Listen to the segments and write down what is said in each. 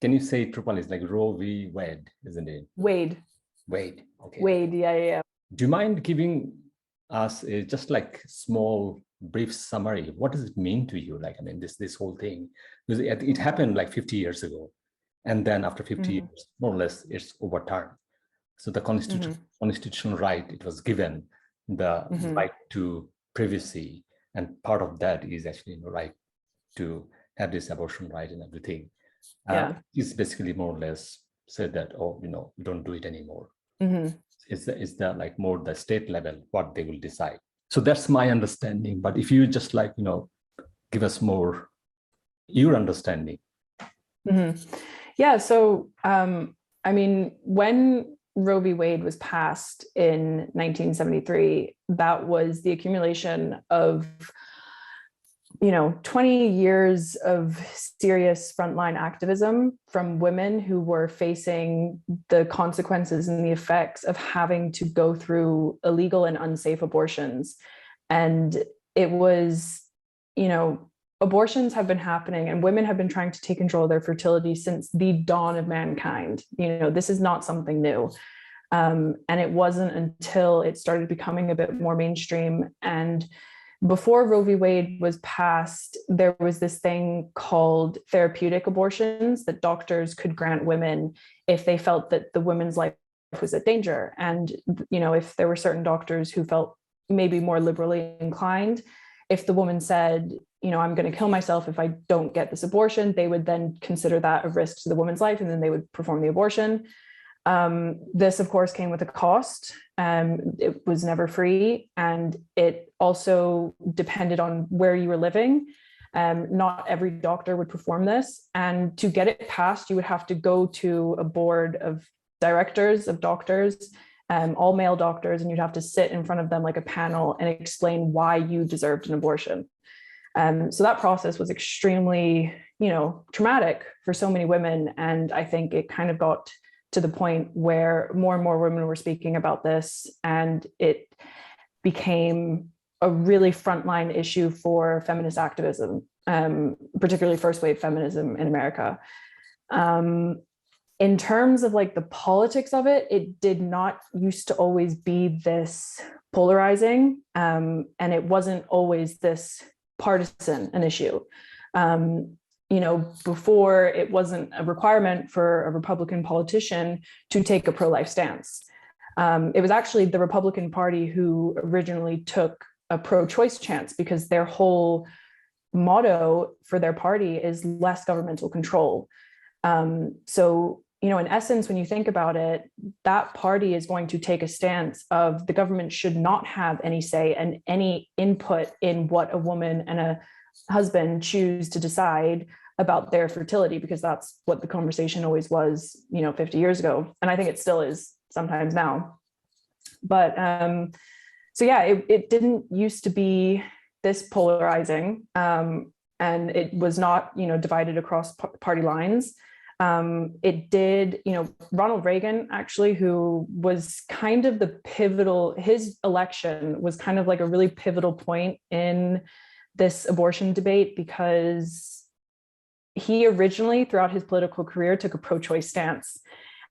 can you say it properly? It's like Roe v. Wade, isn't it? Wade. Wade. Okay. Wade. Yeah. Do you mind giving us a just like small, brief summary? What does it mean to you? Like, I mean, this whole thing, because it happened like 50 years ago, and then after 50 years, more or less, it's overturned. So the constitutional right, it was given the right to privacy, and part of that is actually the right to have this abortion right and everything. It's basically more or less said that, oh, don't do it anymore. Is that like more the state level what they will decide? So that's my understanding. But if you just like give us more your understanding. Yeah. So I mean, when Roe v. Wade was passed in 1973, that was the accumulation of 20 years of serious frontline activism from women who were facing the consequences and the effects of having to go through illegal and unsafe abortions. And it was, abortions have been happening and women have been trying to take control of their fertility since the dawn of mankind. This is not something new. And it wasn't until it started becoming a bit more mainstream. And before Roe v. Wade was passed, there was this thing called therapeutic abortions that doctors could grant women if they felt that the woman's life was at danger. And, if there were certain doctors who felt maybe more liberally inclined, if the woman said, I'm going to kill myself if I don't get this abortion, they would then consider that a risk to the woman's life, and then they would perform the abortion. This, of course, came with a cost. It was never free, and it also depended on where you were living. Not every doctor would perform this, and to get it passed, you would have to go to a board of directors of doctors, all male doctors, and you'd have to sit in front of them like a panel and explain why you deserved an abortion. So that process was extremely, traumatic for so many women, and I think it kind of got to the point where more and more women were speaking about this, and it became a really frontline issue for feminist activism, particularly first wave feminism in America. In terms of like the politics of it, it did not used to always be this polarizing, and it wasn't always this partisan an issue. Before, it wasn't a requirement for a Republican politician to take a pro-life stance. It was actually the Republican Party who originally took a pro-choice stance, because their whole motto for their party is less governmental control. So, in essence, when you think about it, that party is going to take a stance of the government should not have any say and any input in what a woman and a husband choose to decide about their fertility, because that's what the conversation always was, 50 years ago. And I think it still is sometimes now. But so yeah, it didn't used to be this polarizing, and it was not, divided across party lines. It did, Ronald Reagan, actually, who was kind of his election was kind of like a really pivotal point in this abortion debate, because he originally, throughout his political career, took a pro-choice stance.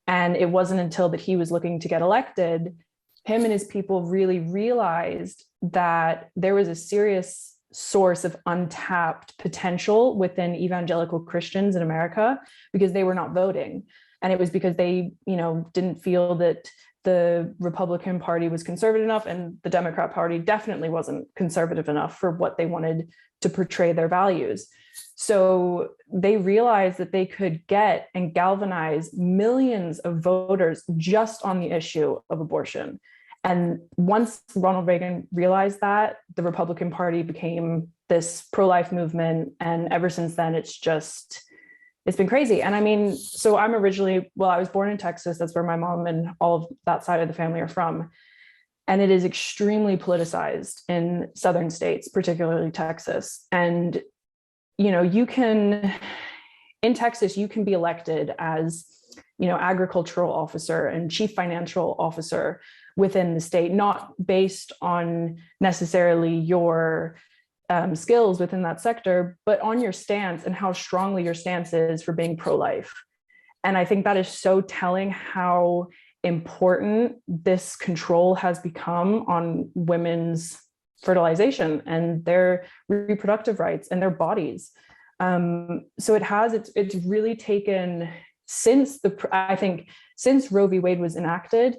And it wasn't until that he was looking to get elected, him and his people really realized that there was a serious source of untapped potential within evangelical Christians in America, because they were not voting. And it was because they, didn't feel that the Republican Party was conservative enough, and the Democrat Party definitely wasn't conservative enough for what they wanted to portray their values. So they realized that they could get and galvanize millions of voters just on the issue of abortion. And once Ronald Reagan realized that, the Republican Party became this pro-life movement. And ever since then, it's been crazy. And I mean, so I was born in Texas. That's where my mom and all of that side of the family are from. And it is extremely politicized in southern states, particularly Texas. And, in Texas, you can be elected as, agricultural officer and chief financial officer within the state, not based on necessarily your skills within that sector, but on your stance and how strongly your stance is for being pro-life. And I think that is so telling how important this control has become on women's fertilization and their reproductive rights and their bodies. So it's really taken I think since Roe v. Wade was enacted,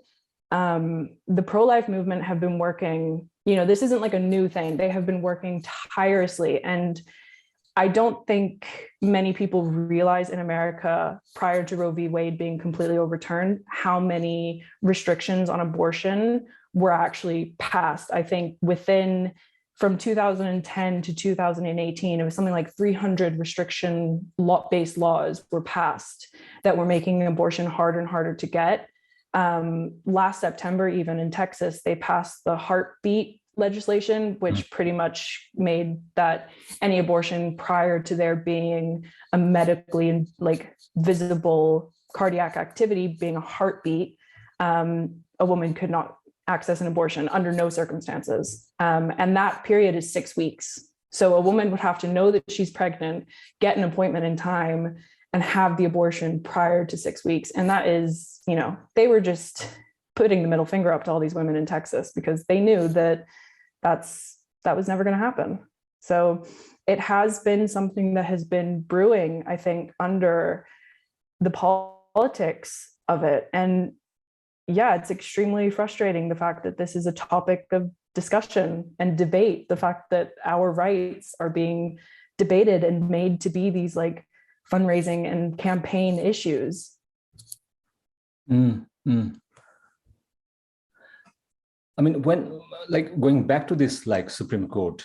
the pro-life movement have been working, this isn't like a new thing. They have been working tirelessly. And I don't think many people realize in America, prior to Roe v. Wade being completely overturned, how many restrictions on abortion were actually passed. I think from 2010 to 2018, it was something like 300 restriction-based laws were passed that were making abortion harder and harder to get. Last September, even in Texas, they passed the heartbeat legislation, which pretty much made that any abortion prior to there being a medically visible cardiac activity, being a heartbeat, a woman could not access an abortion under no circumstances. And that period is 6 weeks. So a woman would have to know that she's pregnant, get an appointment in time, and have the abortion prior to 6 weeks. And that is, they were just putting the middle finger up to all these women in Texas because they knew that was never going to happen. So it has been something that has been brewing, I think, under the politics of it. And yeah, it's extremely frustrating, the fact that this is a topic of discussion and debate, the fact that our rights are being debated and made to be these fundraising and campaign issues. I mean, when going back to this Supreme Court,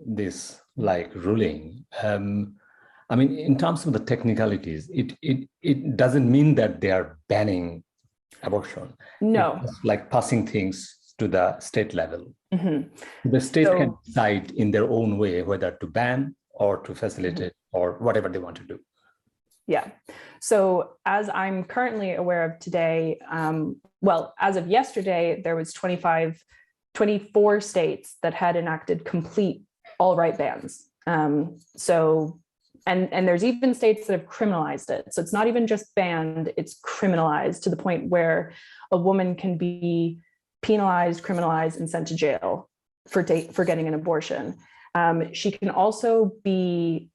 this ruling, I mean, in terms of the technicalities, it doesn't mean that they are banning abortion. No. It's passing things to the state level. The state can decide in their own way whether to ban or to facilitate or whatever they want to do. Yeah. So as I'm currently aware of today, as of yesterday, there was 24 states that had enacted complete all right bans. And there's even states that have criminalized it. So it's not even just banned, it's criminalized to the point where a woman can be penalized, criminalized, and sent to jail for getting an abortion. She can also be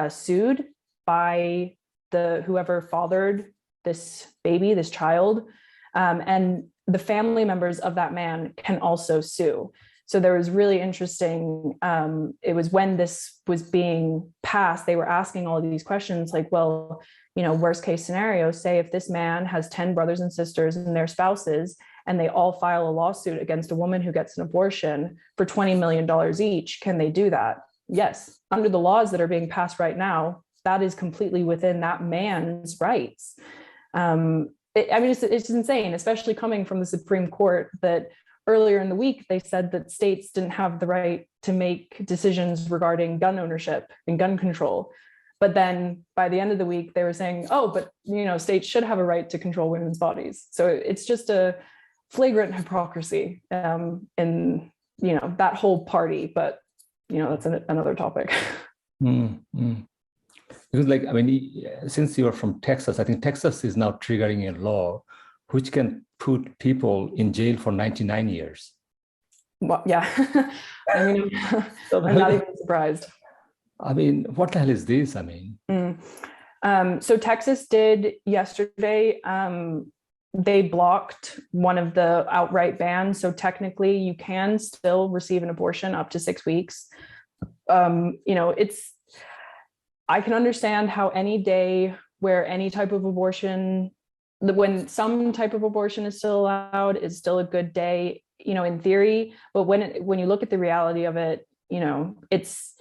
sued by whoever fathered this baby, this child, and the family members of that man can also sue. So there was really interesting, it was when this was being passed, they were asking all of these questions worst case scenario, say if this man has 10 brothers and sisters and their spouses, and they all file a lawsuit against a woman who gets an abortion for $20 million each, can they do that? Yes, under the laws that are being passed right now, that is completely within that man's rights. It's insane, especially coming from the Supreme Court, that earlier in the week, they said that states didn't have the right to make decisions regarding gun ownership and gun control. But then by the end of the week, they were saying, states should have a right to control women's bodies. So it's just a flagrant hypocrisy in, that whole party. But, that's another topic. Because since you are from Texas, I think Texas is now triggering a law which can put people in jail for 99 years. Well, yeah. I'm not even surprised. What the hell is this? So Texas did yesterday, they blocked one of the outright bans. So technically you can still receive an abortion up to 6 weeks. I can understand how any day where any type of abortion, when some type of abortion is still allowed, is still a good day, in theory. But when you look at the reality of it, it's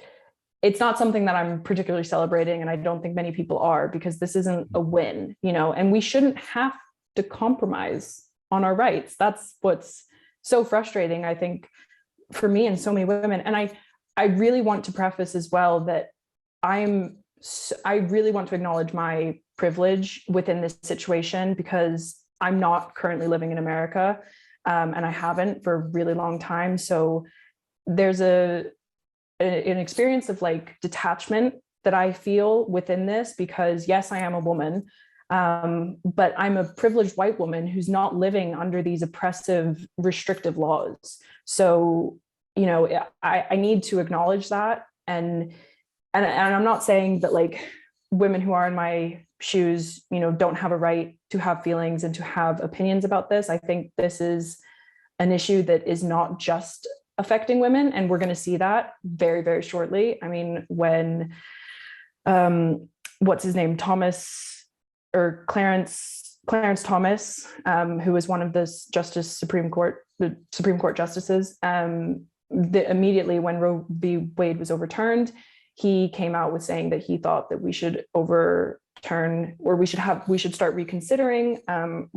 not something that I'm particularly celebrating. And I don't think many people are, because this isn't a win, and we shouldn't have to compromise on our rights. That's what's so frustrating, I think, for me and so many women. And I really want to preface as well that I really want to acknowledge my privilege within this situation, because I'm not currently living in America, and I haven't for a really long time. So there's an experience of detachment that I feel within this, because yes, I am a woman. But I'm a privileged white woman who's not living under these oppressive, restrictive laws. So, you know, I need to acknowledge that. And I'm not saying that like women who are in my shoes, you know, don't have a right to have feelings and to have opinions about this. I think this is an issue that is not just affecting women, and we're going to see that very, very shortly. I mean, when what's his name, Clarence Thomas, who was one of the Supreme Court justices, immediately when Roe v. Wade was overturned, he came out with saying that he thought that we should overturn, or we should start reconsidering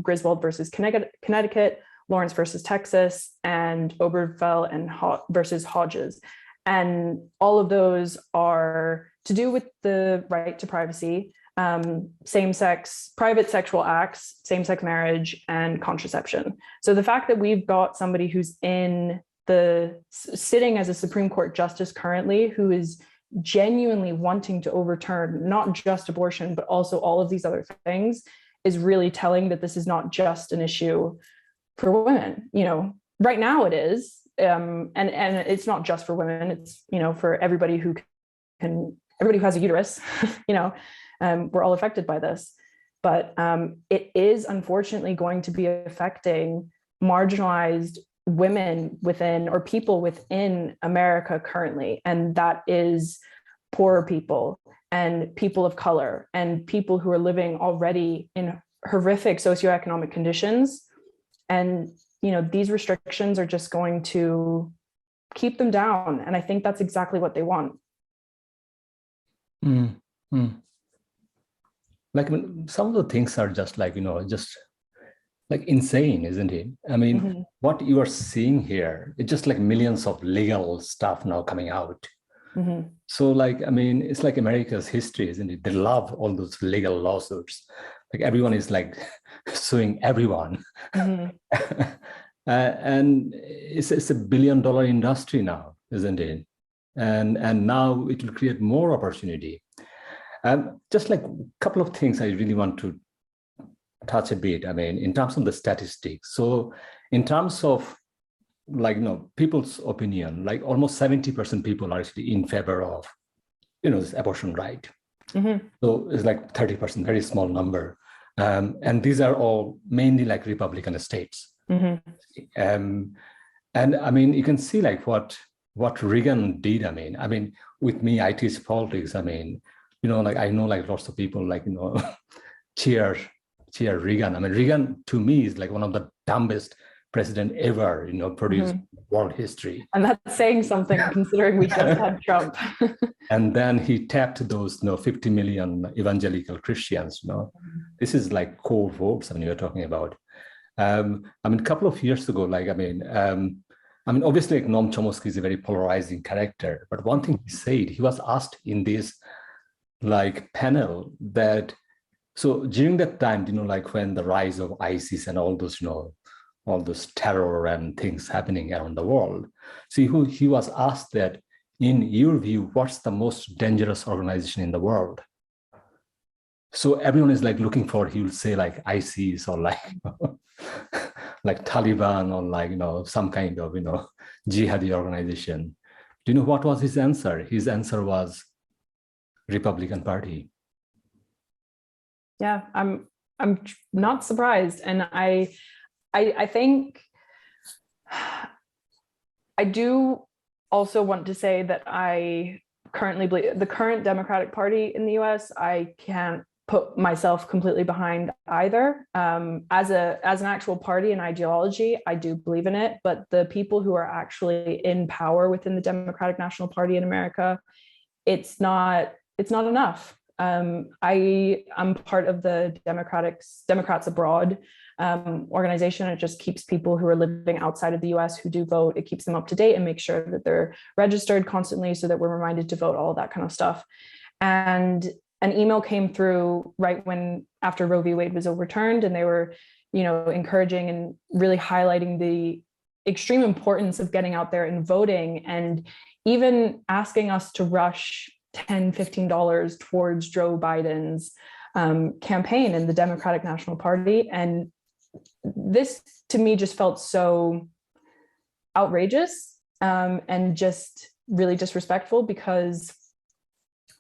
Griswold versus Connecticut, Lawrence versus Texas, and Obergefell and versus Hodges. And all of those are to do with the right to privacy, same-sex, private sexual acts, same-sex marriage, and contraception. So the fact that we've got somebody who's sitting as a Supreme Court justice currently, who is genuinely wanting to overturn not just abortion, but also all of these other things, is really telling that this is not just an issue for women. You know, right now it is, and it's not just for women. It's, you know, for everybody who has a uterus. You know, we're all affected by this, but it is unfortunately going to be affecting marginalized women within, or people within America currently, and that is poorer people and people of color and people who are living already in horrific socioeconomic conditions. And, you know, these restrictions are just going to keep them down. And I think that's exactly what they want. Like, I mean, some of the things are just like, you know, just like insane, isn't it? I mean, what you are seeing here, it's just like millions of legal stuff now coming out. So like, I mean, it's like America's history, isn't it? They love all those legal lawsuits. Like everyone is like suing everyone. And it's a $1 billion industry now, isn't it? And now it will create more opportunity. Just like a couple of things I really want to touch a bit. I mean, in terms of the statistics. So in terms of like, you know, people's opinion, like almost 70% people are actually in favor of, you know, this abortion right. So it's like 30%, very small number. And these are all mainly like Republican states. And I mean, you can see like what Reagan did. I mean, with me, I teach politics. I mean, you know, like I know like lots of people like, you know, cheer Reagan. I mean, Reagan to me is like one of the dumbest president ever, you know, produced world history. And that's saying something considering we just had Trump. And then he tapped those, you know, 50 million evangelical Christians, you know. This is like core votes, I mean, you're talking about. I mean, a couple of years ago, like, I mean, obviously like Noam Chomsky is a very polarizing character, but one thing he said, he was asked in this like panel that, so during that time, you know, like when the rise of ISIS and all those, you know, all this terror and things happening around the world. So he was asked that, in your view, what's the most dangerous organization in the world? So everyone is like looking for, he will say like ISIS or like, like Taliban or like, you know, some kind of, you know, jihadi organization. Do you know what was his answer? His answer was Republican Party. Yeah, I'm not surprised. And I think I do also want to say that I currently believe the current Democratic Party in the US, I can't put myself completely behind either. As an actual party and ideology, I do believe in it, but the people who are actually in power within the Democratic National Party in America, it's not enough. I am part of the Democrats Abroad organization. It just keeps people who are living outside of the US who do vote, it keeps them up to date and makes sure that they're registered constantly so that we're reminded to vote, all that kind of stuff. And an email came through right after Roe v. Wade was overturned, and they were, you know, encouraging and really highlighting the extreme importance of getting out there and voting, and even asking us to rush $10, $15 towards Joe Biden's campaign in the Democratic National Party. And this to me just felt so outrageous and just really disrespectful, because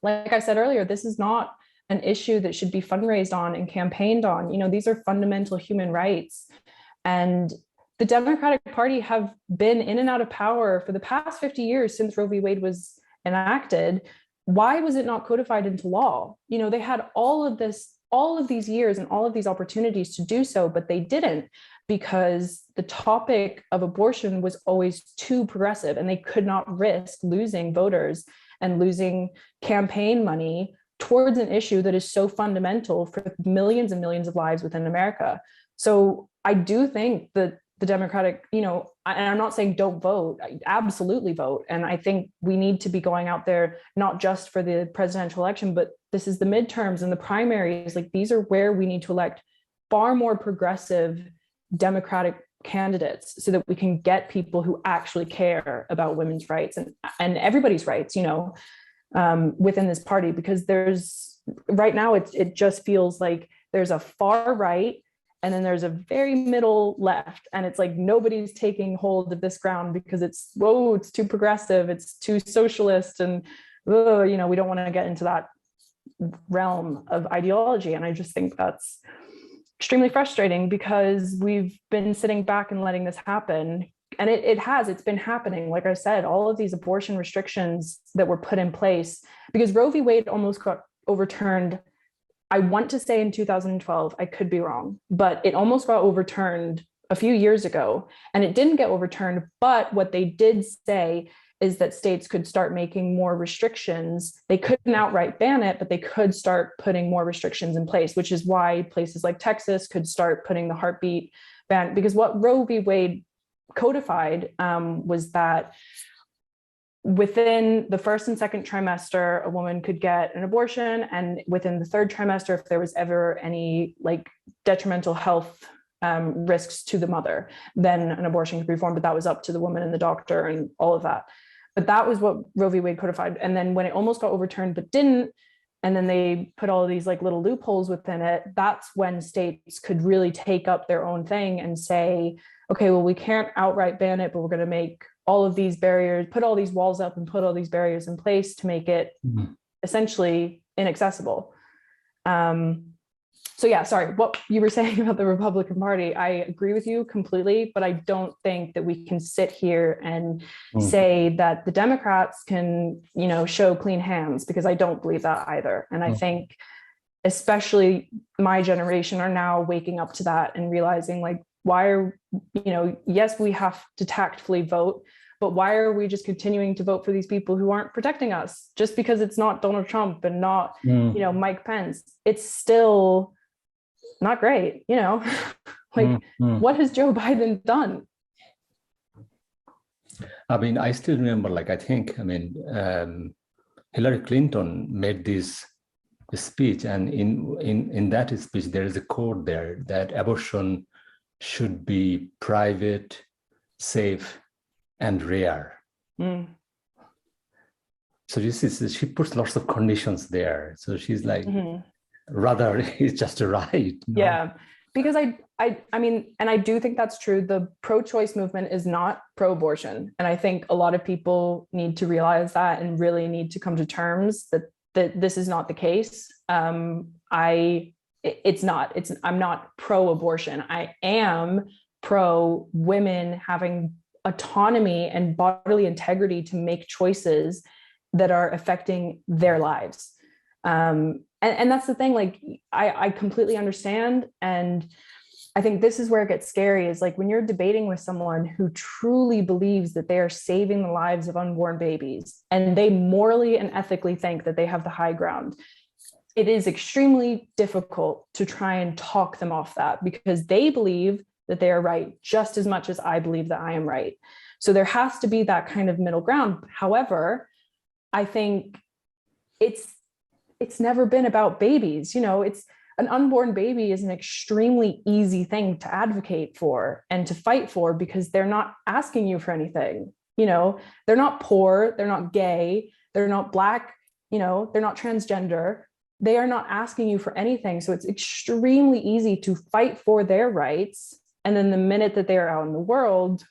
like I said earlier, this is not an issue that should be fundraised on and campaigned on. These are fundamental human rights. And the Democratic Party have been in and out of power for the past 50 years since Roe v. Wade was enacted. Why was it not codified into law? They had all of these years and all of these opportunities to do so, but they didn't, because the topic of abortion was always too progressive, and they could not risk losing voters and losing campaign money towards an issue that is so fundamental for millions and millions of lives within America. So I do think that the Democratic, and I'm not saying don't vote, absolutely vote. And I think we need to be going out there, not just for the presidential election, but this is the midterms and the primaries. Like, these are where we need to elect far more progressive Democratic candidates so that we can get people who actually care about women's rights and everybody's rights, within this party. Because right now, it just feels like there's a far right, and then there's a very middle left, and it's like nobody's taking hold of this ground because it's too progressive, it's too socialist, and we don't want to get into that realm of ideology. And I just think that's extremely frustrating, because we've been sitting back and letting this happen. And it's been happening. Like I said, all of these abortion restrictions that were put in place, because Roe v. Wade almost got overturned, I want to say in 2012, I could be wrong, but it almost got overturned a few years ago, and it didn't get overturned. But what they did say is that states could start making more restrictions. They couldn't outright ban it, but they could start putting more restrictions in place, which is why places like Texas could start putting the heartbeat ban. Because what Roe v. Wade codified was that within the first and second trimester, a woman could get an abortion, and within the third trimester, if there was ever any detrimental health risks to the mother, then an abortion could be performed. But that was up to the woman and the doctor and all of that. But that was what Roe v. Wade codified. And then when it almost got overturned but didn't, and then they put all of these little loopholes within it, that's when states could really take up their own thing and say, okay, well, we can't outright ban it, but we're going to make all of these barriers, put all these walls up and put all these barriers in place to make it essentially inaccessible. So yeah, sorry, what you were saying about the Republican Party, I agree with you completely, but I don't think that we can sit here and say that the Democrats can, show clean hands, because I don't believe that either. And I think especially my generation are now waking up to that and realizing why are, yes, we have to tactfully vote, but why are we just continuing to vote for these people who aren't protecting us? Just because it's not Donald Trump and not, Mike Pence, it's still not great, What has Joe Biden done? I mean, I still remember, Hillary Clinton made this speech, and in that speech, there is a quote there that abortion should be private, safe, and rare. So she puts lots of conditions there. So she's rather it's just a right. Yeah, because I mean, and I do think that's true. The pro-choice movement is not pro-abortion, and I think a lot of people need to realize that and really need to come to terms that this is not the case. I'm not pro-abortion. I am pro women having autonomy and bodily integrity to make choices that are affecting their lives. And that's the thing, I completely understand. And I think this is where it gets scary, is when you're debating with someone who truly believes that they are saving the lives of unborn babies, and they morally and ethically think that they have the high ground. It is extremely difficult to try and talk them off that, because they believe that they are right just as much as I believe that I am right. So there has to be that kind of middle ground. However, I think it's never been about babies. It's an unborn baby is an extremely easy thing to advocate for and to fight for, because they're not asking you for anything. They're not poor, they're not gay, they're not Black, they're not transgender. they are not asking you for anything. So it's extremely easy to fight for their rights. And then the minute that they are out in the world,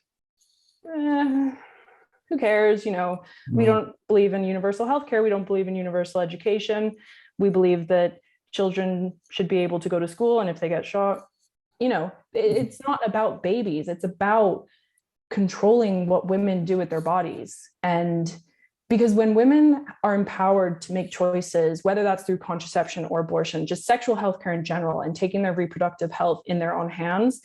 who cares? You know, we don't believe in universal healthcare. We don't believe in universal education. We believe that children should be able to go to school. And if they get shot, you know, it's not about babies. It's about controlling what women do with their bodies. And because when women are empowered to make choices, whether that's through contraception or abortion, just sexual healthcare in general, and taking their reproductive health in their own hands,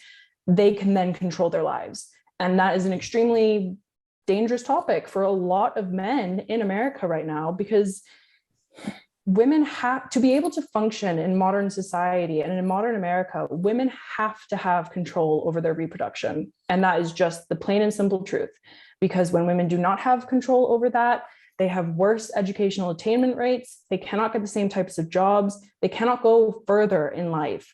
they can then control their lives. And that is an extremely dangerous topic for a lot of men in America right now, because women have to be able to function in modern society and in modern America. Women have to have control over their reproduction. And that is just the plain and simple truth, because when women do not have control over that, they have worse educational attainment rates. They cannot get the same types of jobs. They cannot go further in life.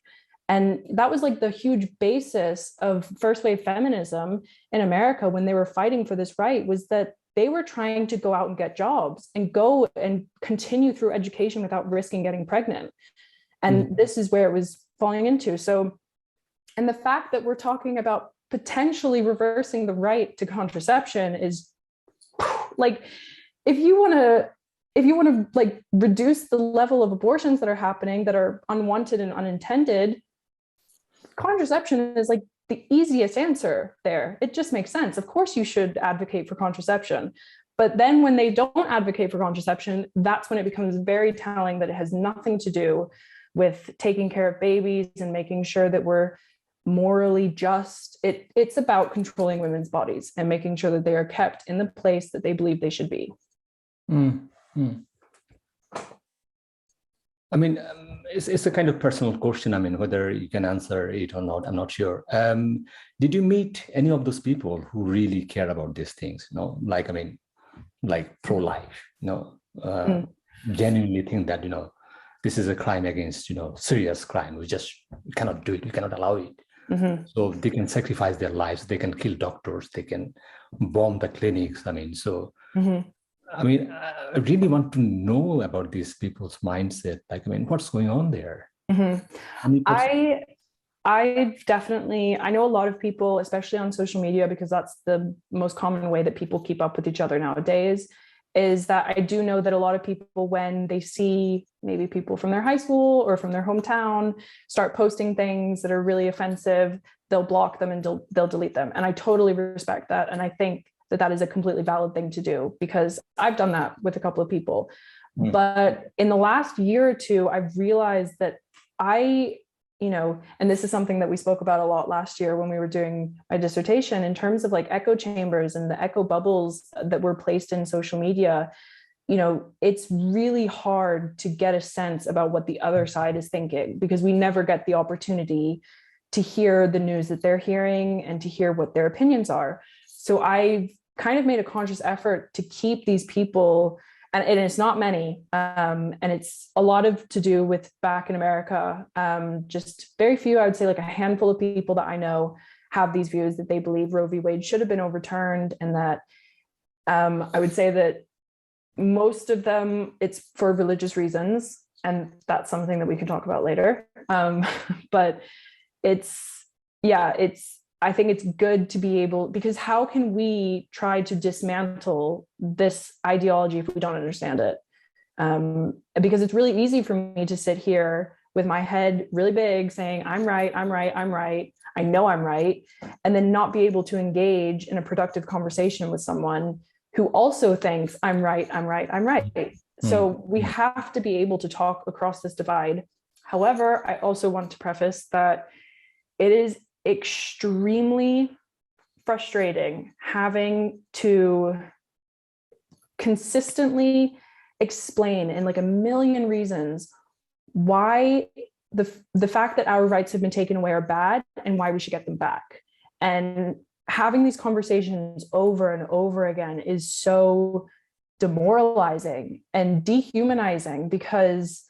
And that was like the huge basis of first wave feminism in America when they were fighting for this right, was that they were trying to go out and get jobs and go and continue through education without risking getting pregnant. And this is where it was falling into. So, and the fact that we're talking about potentially reversing the right to contraception is like, if you want to like reduce the level of abortions that are happening that are unwanted and unintended, contraception is like the easiest answer there. It just makes sense. Of course, you should advocate for contraception. But then when they don't advocate for contraception, that's when it becomes very telling that it has nothing to do with taking care of babies and making sure that we're morally just. It's about controlling women's bodies and making sure that they are kept in the place that they believe they should be. I mean, it's a kind of personal question. I mean, whether you can answer it or not, I'm not sure. Did you meet any of those people who really care about these things? You know, like, I mean, like pro-life, you know, genuinely think that, you know, this is a crime against, you know, serious crime. We just cannot do it. We cannot allow it. So they can sacrifice their lives. They can kill doctors. They can bomb the clinics. I mean, so I mean, I really want to know about these people's mindset. Like, I mean, what's going on there? I definitely, I know a lot of people, especially on social media, because that's the most common way that people keep up with each other nowadays, is that I do know that a lot of people, when they see maybe people from their high school or from their hometown start posting things that are really offensive, they'll block them and they'll delete them. And I totally respect that. And I think that that is a completely valid thing to do, because I've done that with a couple of people. But in the last year or two, I've realized that you know, and this is something that we spoke about a lot last year when we were doing my dissertation, in terms of like echo chambers and the echo bubbles that were placed in social media. You know, it's really hard to get a sense about what the other side is thinking, because we never get the opportunity to hear the news that they're hearing and to hear what their opinions are. So I've kind of made a conscious effort to keep these people, and it's not many, and it's a lot of to do with back in America. Just very few, I would say like a handful of people that I know have these views that they believe Roe v. Wade should have been overturned, and that I would say that most of them, it's for religious reasons, and that's something that we can talk about later. But I think it's good to be able, because how can we try to dismantle this ideology if we don't understand it? Because it's really easy for me to sit here with my head really big saying, I'm right, I'm right, I'm right. I know I'm right. And then not be able to engage in a productive conversation with someone who also thinks I'm right, I'm right, I'm right. So we have to be able to talk across this divide. However, I also want to preface that it is extremely frustrating having to consistently explain in like a million reasons why the fact that our rights have been taken away are bad and why we should get them back. And having these conversations over and over again is so demoralizing and dehumanizing, because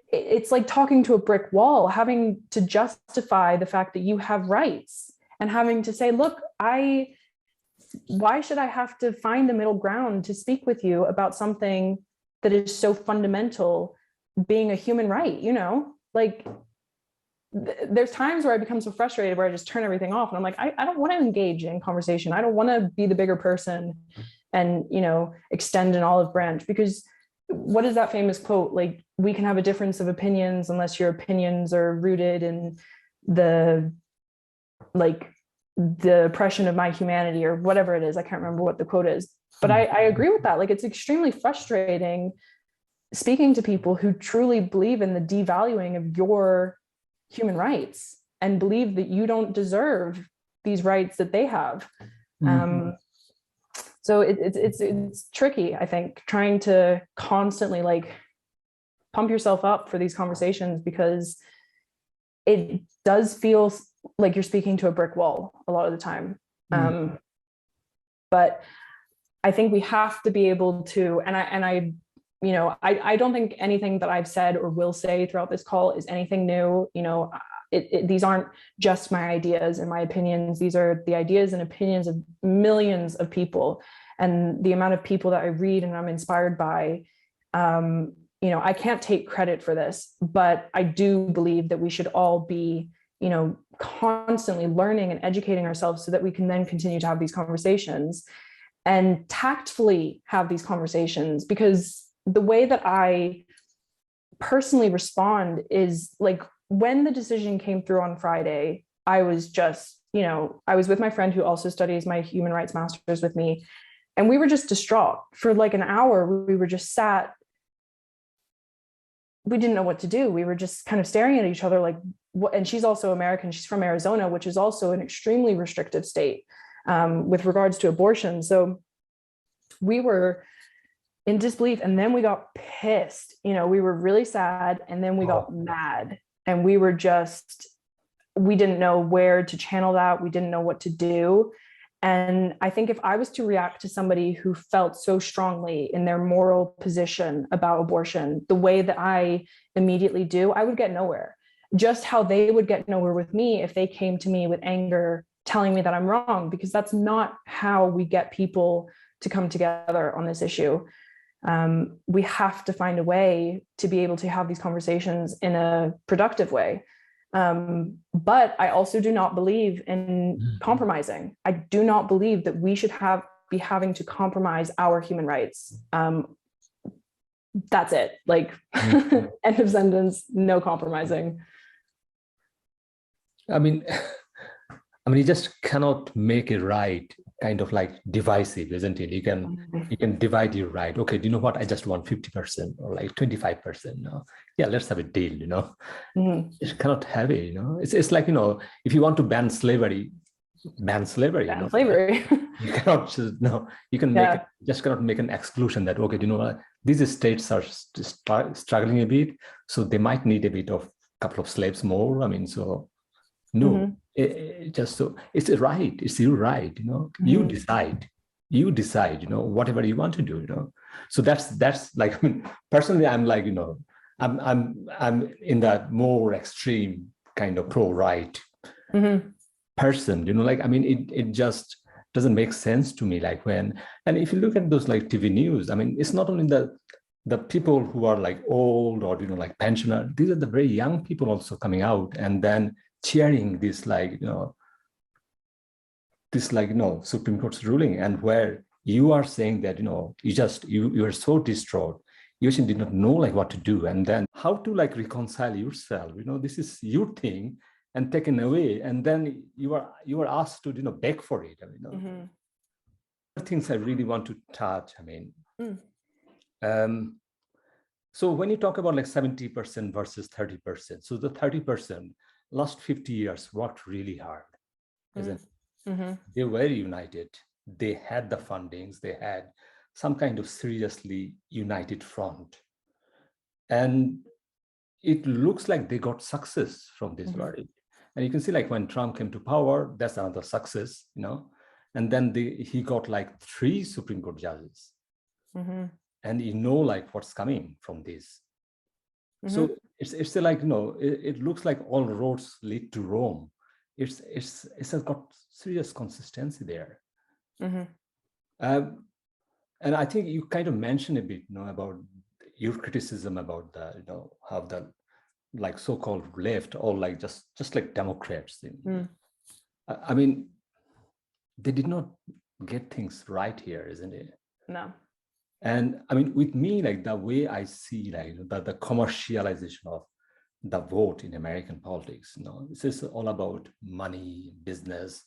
it's like talking to a brick wall, having to justify the fact that you have rights and having to say, look, why should I have to find a middle ground to speak with you about something that is so fundamental being a human right, you know, like there's times where I become so frustrated where I just turn everything off and I'm like, I don't want to engage in conversation. I don't want to be the bigger person and, you know, extend an olive branch, because what is that famous quote? Like, we can have a difference of opinions unless your opinions are rooted in the, like, the oppression of my humanity, or whatever it is. I can't remember what the quote is, but I agree with that. Like, it's extremely frustrating speaking to people who truly believe in the devaluing of your human rights and believe that you don't deserve these rights that they have. So it's tricky, I think, trying to constantly like pump yourself up for these conversations, because it does feel like you're speaking to a brick wall a lot of the time. But I think we have to be able to, and I you know, I don't think anything that I've said or will say throughout this call is anything new. You know, these aren't just my ideas and my opinions. These are the ideas and opinions of millions of people, and the amount of people that I read and I'm inspired by. You know, I can't take credit for this, but I do believe that we should all be, you know, constantly learning and educating ourselves so that we can then continue to have these conversations and tactfully have these conversations. Because the way that I personally respond is like, when the decision came through on Friday, I was just, you know, I was with my friend who also studies my human rights master's with me, and we were just distraught for like an hour. We were just sat, we didn't know what to do. We were just kind of staring at each other like, what? And she's also American. She's from Arizona, which is also an extremely restrictive state with regards to abortion. So we were in disbelief, and then we got pissed. You know, we were really sad, and then we got mad, and we were just, we didn't know where to channel that. We didn't know what to do. And I think if I was to react to somebody who felt so strongly in their moral position about abortion the way that I immediately do, I would get nowhere. Just how they would get nowhere with me if they came to me with anger, telling me that I'm wrong, because that's not how we get people to come together on this issue. We have to find a way to be able to have these conversations in a productive way. But I also do not believe in compromising. I do not believe that we should be having to compromise our human rights. That's it. Like, end of sentence, no compromising. I mean, you just cannot make it right, kind of like divisive, isn't it? You can divide your right. Okay, do you know what? I just want 50% or like 25%. No, yeah, let's have a deal. You know, you cannot have it. You know, it's like, you know, if you want to ban slavery. Ban slavery. Ban slavery. You cannot just, no. You can just cannot make an exclusion that, okay, do you know what? These states are struggling a bit, so they might need a bit of couple of slaves more. I mean, so. No, just so it's a right. It's your right, you know. You decide, you know, whatever you want to do, you know. So that's like, I mean, personally, I'm like, you know, I'm in that more extreme kind of pro-right person, you know. Like, I mean, it just doesn't make sense to me. Like, when, and if you look at those like TV news, I mean, it's not only the people who are like old or, you know, like pensioner. These are the very young people also coming out and then cheering this, like, you know, Supreme Court's ruling, and where you are saying that, you know, you are so distraught, you actually did not know like what to do, and then how to like reconcile yourself, you know, this is your thing and taken away, and then you are asked to, you know, beg for it. I mean, you know, things I really want to touch. I mean, so when you talk about like 70% versus 30%, so the 30%. Last 50 years worked really hard, isn't it? They were united. They had the fundings. They had some kind of seriously united front. And it looks like they got success from this verdict. And you can see, like, when Trump came to power, that's another success, you know. And then he got like 3 Supreme Court judges. And you know, like, what's coming from this. So it's like, you know, it looks like all roads lead to Rome. It's got serious consistency there. And I think you kind of mentioned a bit, you know, about your criticism about the, how the like so-called left, or like just like Democrats. I mean, they did not get things right here, isn't it? No. And I mean, with me, like the way I see like the commercialization of the vote in American politics, this is all about money, business,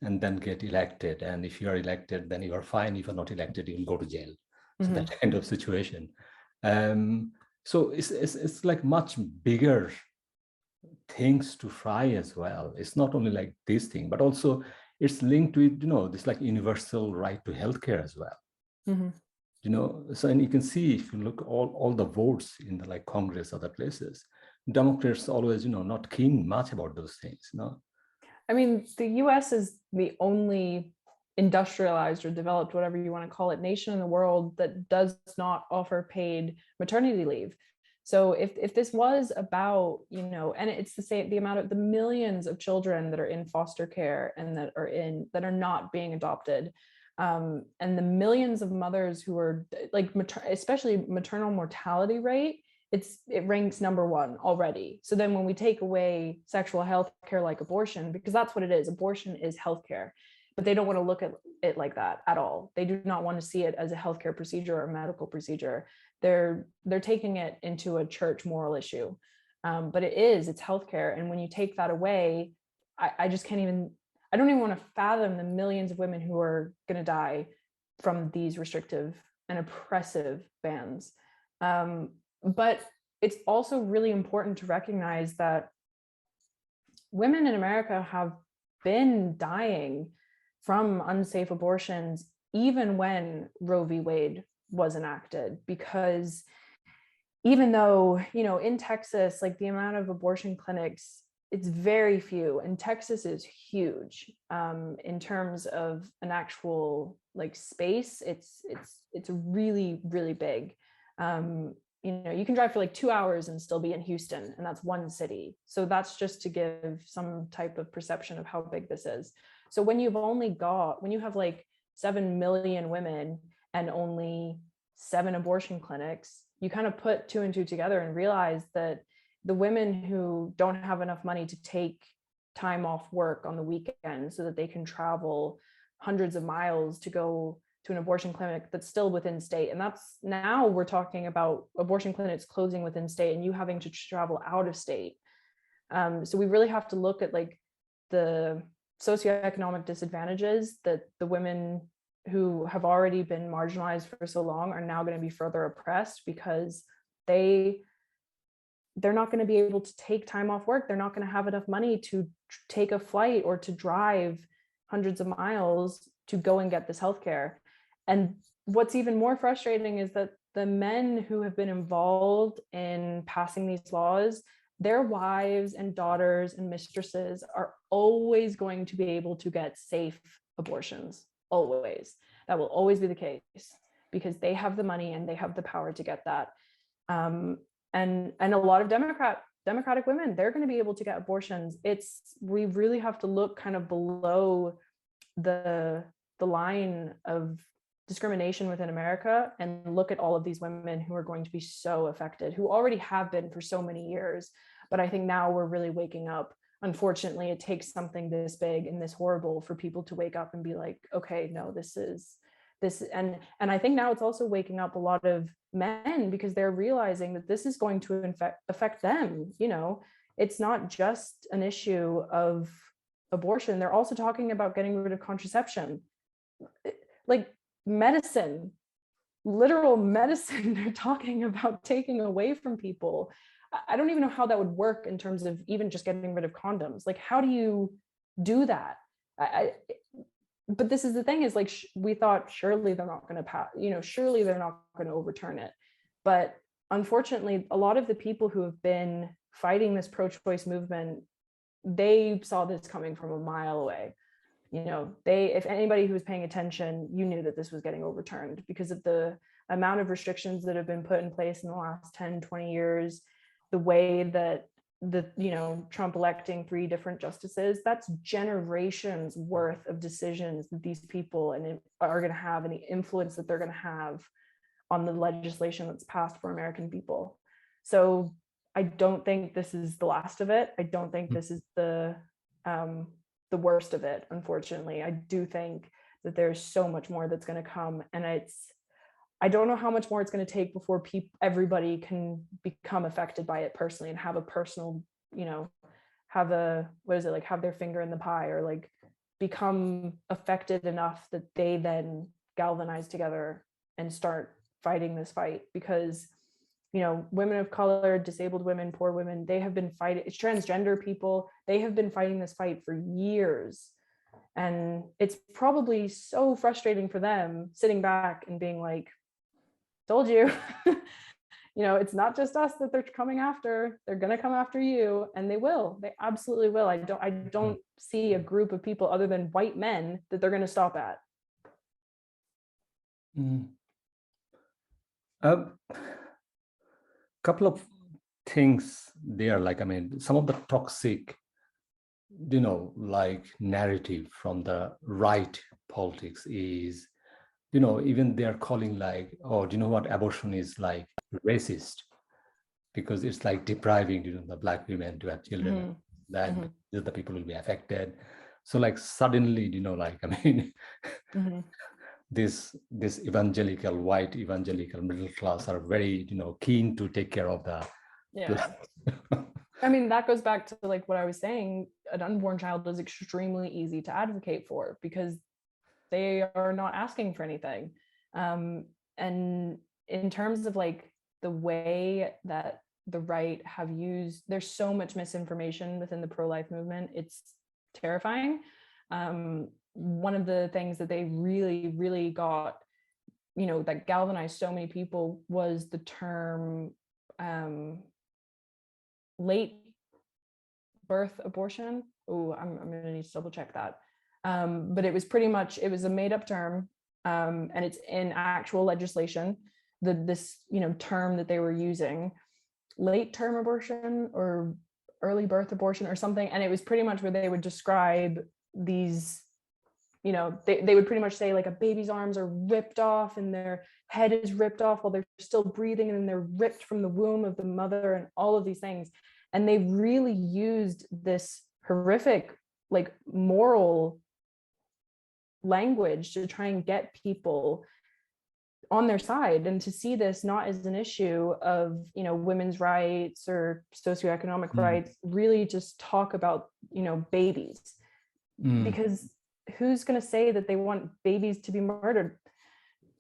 and then get elected. And if you are elected, then you are fine. If you're not elected, you'll go to jail. So that kind of situation. So it's like much bigger things to try as well. It's not only like this thing, but also it's linked with, this like universal right to healthcare as well. So, and you can see if you look all the votes in the like Congress, other places, Democrats always, not keen much about those things. I mean, the US is the only industrialized or developed, whatever you want to call it, nation in the world that does not offer paid maternity leave. So if this was about, and it's the same, the amount of the millions of children that are in foster care and that are not being adopted, and the millions of mothers who are like, especially maternal mortality rate, it ranks number one already. So then when we take away sexual health care like abortion, because that's what it is, abortion is healthcare, but they don't want to look at it like that at all. They do not want to see it as a healthcare procedure or a medical procedure. They're taking it into a church moral issue. But it's healthcare. And when you take that away, I just can't even, I don't even want to fathom the millions of women who are going to die from these restrictive and oppressive bans. But it's also really important to recognize that women in America have been dying from unsafe abortions, even when Roe v. Wade was enacted, because even though, in Texas, like the amount of abortion clinics, it's very few, and Texas is huge in terms of an actual like space. It's really, really big. You can drive for like 2 hours and still be in Houston, and that's one city. So that's just to give some type of perception of how big this is. So when you have like 7 million women and only 7 abortion clinics, you kind of put 2 and 2 together and realize that the women who don't have enough money to take time off work on the weekend so that they can travel hundreds of miles to go to an abortion clinic that's still within state. And that's, now we're talking about abortion clinics closing within state and you having to travel out of state. So we really have to look at like the socioeconomic disadvantages that the women who have already been marginalized for so long are now going to be further oppressed, because they're not going to be able to take time off work. They're not going to have enough money to take a flight or to drive hundreds of miles to go and get this healthcare. And what's even more frustrating is that the men who have been involved in passing these laws, their wives and daughters and mistresses are always going to be able to get safe abortions. Always. That will always be the case, because they have the money and they have the power to get that. And a lot of Democratic women, they're going to be able to get abortions. We really have to look kind of below the line of discrimination within America and look at all of these women who are going to be so affected, who already have been for so many years. But I think now we're really waking up. Unfortunately, it takes something this big and this horrible for people to wake up and be like, okay, no, this. And I think now it's also waking up a lot of men, because they're realizing that this is going to affect them. It's not just an issue of abortion. They're also talking about getting rid of contraception. Like medicine, literal medicine, they're talking about taking away from people. I don't even know how that would work in terms of even just getting rid of condoms. Like, how do you do that? But this is the thing, is like, we thought surely they're not going to pass, surely they're not going to overturn it. But unfortunately, a lot of the people who have been fighting this pro-choice movement, they saw this coming from a mile away. If anybody who was paying attention, you knew that this was getting overturned because of the amount of restrictions that have been put in place in the last 10, 20 years, the way that Trump electing 3 different justices, that's generations worth of decisions that these people are going to have, and the influence that they're going to have on the legislation that's passed for American people. So I don't think this is the last of it. I don't think this is the worst of it, unfortunately. I do think that there's so much more that's going to come, and I don't know how much more it's going to take before everybody can become affected by it personally and have a personal, have their finger in the pie, or like become affected enough that they then galvanize together and start fighting this fight. Because women of color, disabled women, poor women, they have been fighting, it's transgender people, they have been fighting this fight for years. And it's probably so frustrating for them sitting back and being like, told you, it's not just us that they're coming after, they're going to come after you. And they absolutely will. I don't see a group of people other than white men that they're going to stop at. Couple of things there, some of the toxic, narrative from the right politics is, even they're calling oh, do you know what, abortion is racist because it's depriving, the Black women to have children, that the people will be affected. So suddenly, this evangelical, white evangelical middle class are very, keen to take care of the. Yeah. I mean, that goes back to what I was saying. An unborn child is extremely easy to advocate for because they are not asking for anything. And in terms of the way that the right have used, there's so much misinformation within the pro-life movement. It's terrifying. One of the things that they really, really got, that galvanized so many people was the term late birth abortion. I'm going to need to double check that. But it was a made up term, and it's in actual legislation. This term that they were using, late term abortion or early birth abortion or something, and it was pretty much where they would describe these. They would pretty much say a baby's arms are ripped off and their head is ripped off while they're still breathing, and then they're ripped from the womb of the mother, and all of these things. And they really used this horrific, moral language to try and get people on their side, and to see this not as an issue of, women's rights or socioeconomic rights, really just talk about, babies. Because who's going to say that they want babies to be murdered?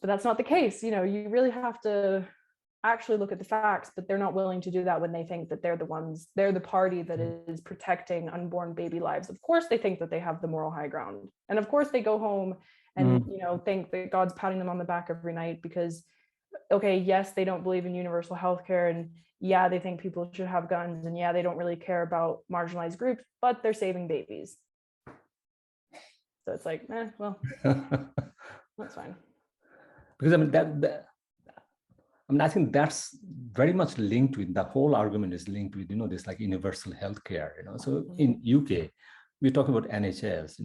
But that's not the case. You really have to actually look at the facts, but they're not willing to do that when they think that they're the party that is protecting unborn baby lives. Of course, they think that they have the moral high ground. And of course they go home and, think that God's patting them on the back every night because, okay, yes, they don't believe in universal healthcare, and yeah, they think people should have guns, and yeah, they don't really care about marginalized groups, but they're saving babies. So it's well, that's fine. Because I think that's very much linked with, the whole argument is linked with, this universal healthcare, So in UK, we're talking about NHS,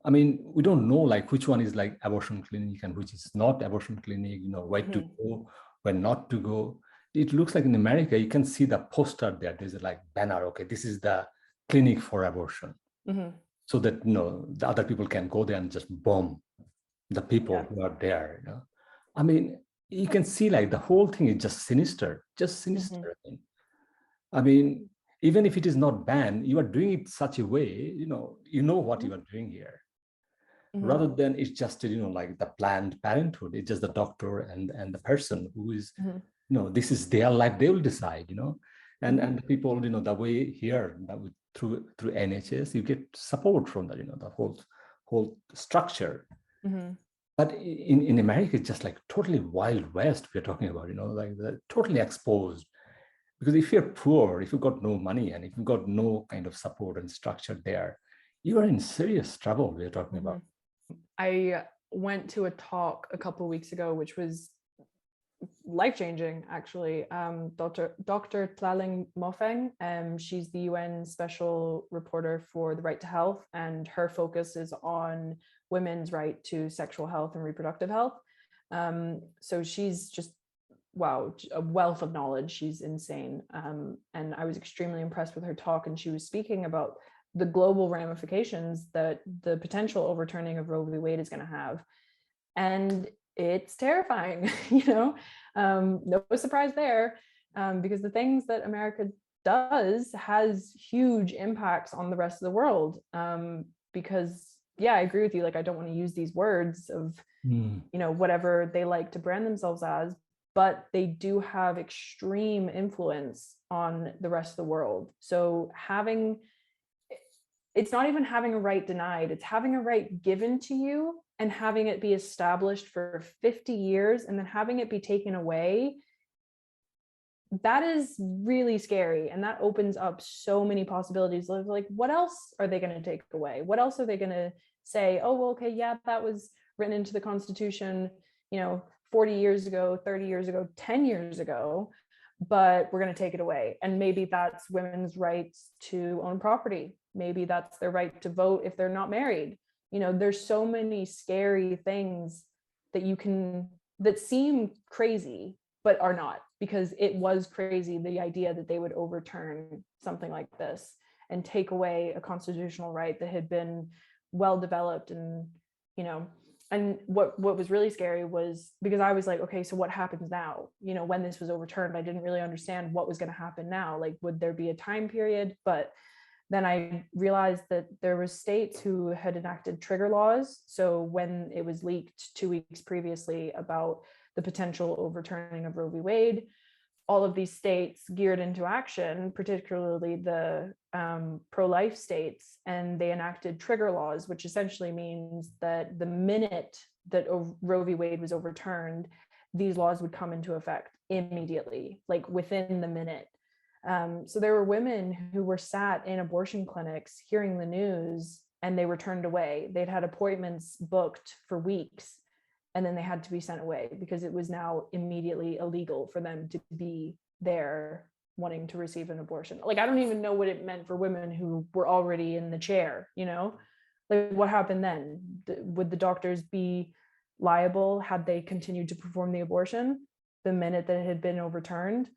we don't know which one is abortion clinic and which is not abortion clinic, where to go, where not to go. It looks like in America, you can see the poster there. There's a banner, okay, this is the clinic for abortion. So that, the other people can go there and just bomb the people who are there, you can see the whole thing is just sinister. Even if it is not banned, you are doing it such a way, you know what you are doing here. Rather than it's just, the Planned Parenthood, it's just the doctor and the person who is, this is their life, they will decide, and the people, the way here, through NHS, you get support from the whole structure. But in America, it's just totally Wild West we're talking about, totally exposed. Because if you're poor, if you've got no money, and if you've got no kind of support and structure there, you are in serious trouble we're talking about. I went to a talk a couple of weeks ago, which was life-changing, actually. Dr. Tlaling Mofeng, she's the UN Special Reporter for the Right to Health, and her focus is on women's right to sexual health and reproductive health. So she's just, wow, a wealth of knowledge. She's insane. And I was extremely impressed with her talk. And she was speaking about the global ramifications that the potential overturning of Roe v. Wade is going to have. And it's terrifying, no surprise there, because the things that America does has huge impacts on the rest of the world. Because, yeah, I agree with you. Like, I don't want to use these words of, whatever they like to brand themselves as, but they do have extreme influence on the rest of the world. So it's not even having a right denied, it's having a right given to you and having it be established for 50 years and then having it be taken away. That is really scary. And that opens up so many possibilities of, like, what else are they going to take away? What else are they going to say? Oh, well, okay, yeah, that was written into the Constitution, 40 years ago, 30 years ago, 10 years ago, but we're going to take it away. And maybe that's women's rights to own property. Maybe that's their right to vote if they're not married. There's so many scary things that seem crazy, but are not, because it was crazy, the idea that they would overturn something like this and take away a constitutional right that had been well developed. And what was really scary was, because I was like, okay, so what happens now? When this was overturned, I didn't really understand what was going to happen now. Like, would there be a time period? But then I realized that there were states who had enacted trigger laws. So when it was leaked 2 weeks previously about the potential overturning of Roe v. Wade, all of these states geared into action, particularly the pro-life states, and they enacted trigger laws, which essentially means that the minute that Roe v. Wade was overturned, these laws would come into effect immediately, like within the minute. So there were women who were sat in abortion clinics hearing the news, and they were turned away. They'd had appointments booked for weeks, and then they had to be sent away because it was now immediately illegal for them to be there wanting to receive an abortion. Like, I don't even know what it meant for women who were already in the chair, like, what happened then? Would the doctors be liable had they continued to perform the abortion the minute that it had been overturned?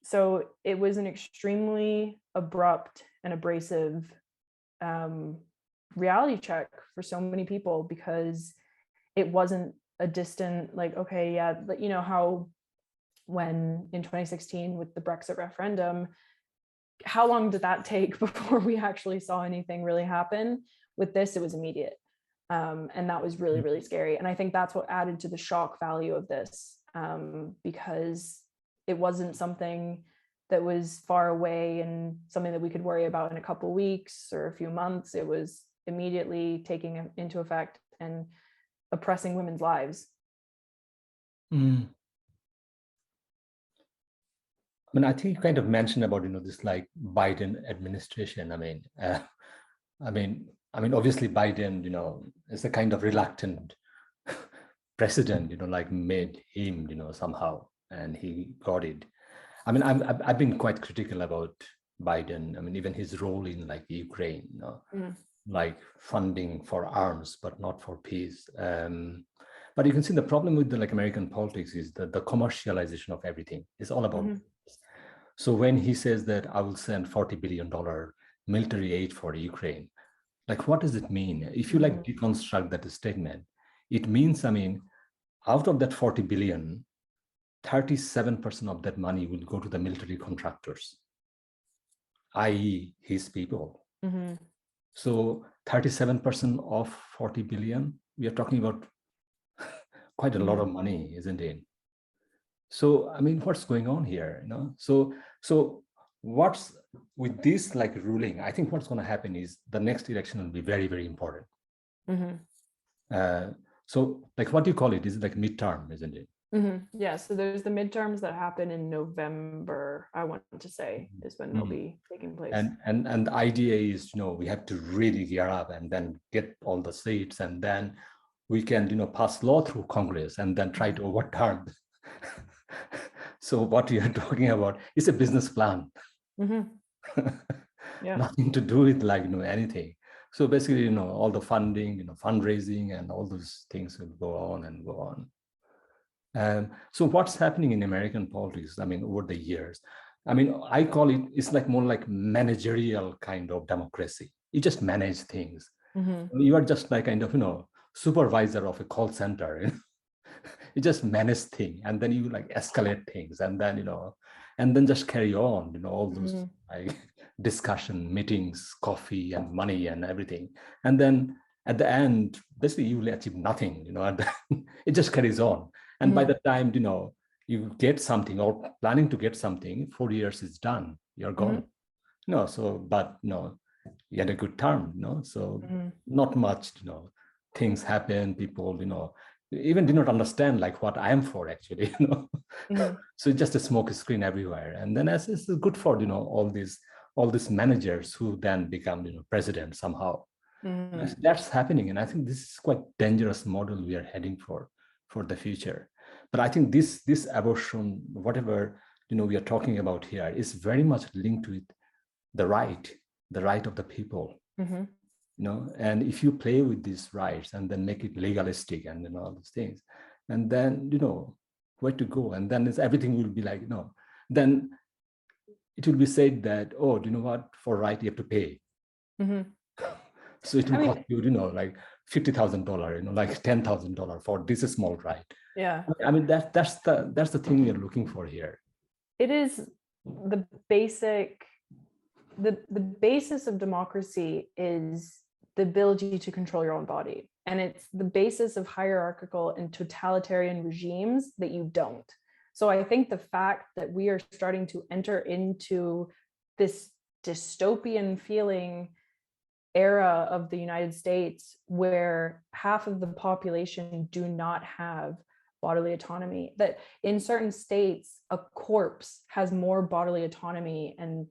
So it was an extremely abrupt and abrasive reality check for so many people, because it wasn't a distant, like, okay, yeah, how when in 2016 with the Brexit referendum, how long did that take before we actually saw anything really happen? With this, it was immediate. And that was really, really scary. And I think that's what added to the shock value of this, because it wasn't something that was far away and something that we could worry about in a couple of weeks or a few months. It was immediately taking into effect and oppressing women's lives. I mean, I think you kind of mentioned about, this like Biden administration. I mean, obviously Biden, is a kind of reluctant president, like made him, somehow, and he got it. I mean, I've been quite critical about Biden. I mean, even his role in like Ukraine, like funding for arms, but not for peace. But you can see the problem with the like American politics is that the commercialization of everything is all about. So when he says that I will send $40 billion military aid for Ukraine, like, what does it mean? If you like deconstruct that statement, it means, I mean, out of that 40 billion, 37% of that money will go to the military contractors, i.e. his people. So 37% of 40 billion, we are talking about quite a lot of money, isn't it? So, I mean, what's going on here? So what's with this like ruling? I think what's going to happen is the next election will be very, very important. So, like, what do you call it? Is it like midterm, isn't it? Yeah. So there's the midterms that happen in November, I want to say, is when they'll be taking place. And the idea is, we have to really gear up and then get all the seats, and then we can, pass law through Congress and then try to overturn. So what you are talking about is a business plan. Yeah. Nothing to do with like, anything. So basically, all the funding, fundraising and all those things will go on and go on. So what's happening in American politics, I mean, over the years, I mean, I call it, it's like more like managerial kind of democracy. You just manage things. Mm-hmm. You are just like kind of, supervisor of a call center. You just manage things, and then you like escalate things, and then, and then just carry on, all those like discussion, meetings, coffee and money and everything. And then at the end, basically you will achieve nothing, and then it just carries on. And by the time, you get something or planning to get something, 4 years is done, you're gone. So, but you had a good term, so not much, things happen, people, even did not understand like what I am for actually, So it's just a smoke screen everywhere. And then as it's good for, all these managers who then become, president somehow. That's happening. And I think this is quite dangerous model we are heading for the future. But I think this abortion, whatever, we are talking about here is very much linked with the right of the people, and if you play with these rights and then make it legalistic and all these things, and then where to go, and then everything will be like, then it will be said that, oh, do you know what, for right you have to pay. So it will cost you, like $50,000, like $10,000 for this small right. Yeah. I mean, that's the thing we are looking for here. It is the basic, the basis of democracy is the ability to control your own body. And it's the basis of hierarchical and totalitarian regimes that you don't. So I think the fact that we are starting to enter into this dystopian feeling era of the United States, where half of the population do not have bodily autonomy, that in certain states a corpse has more bodily autonomy and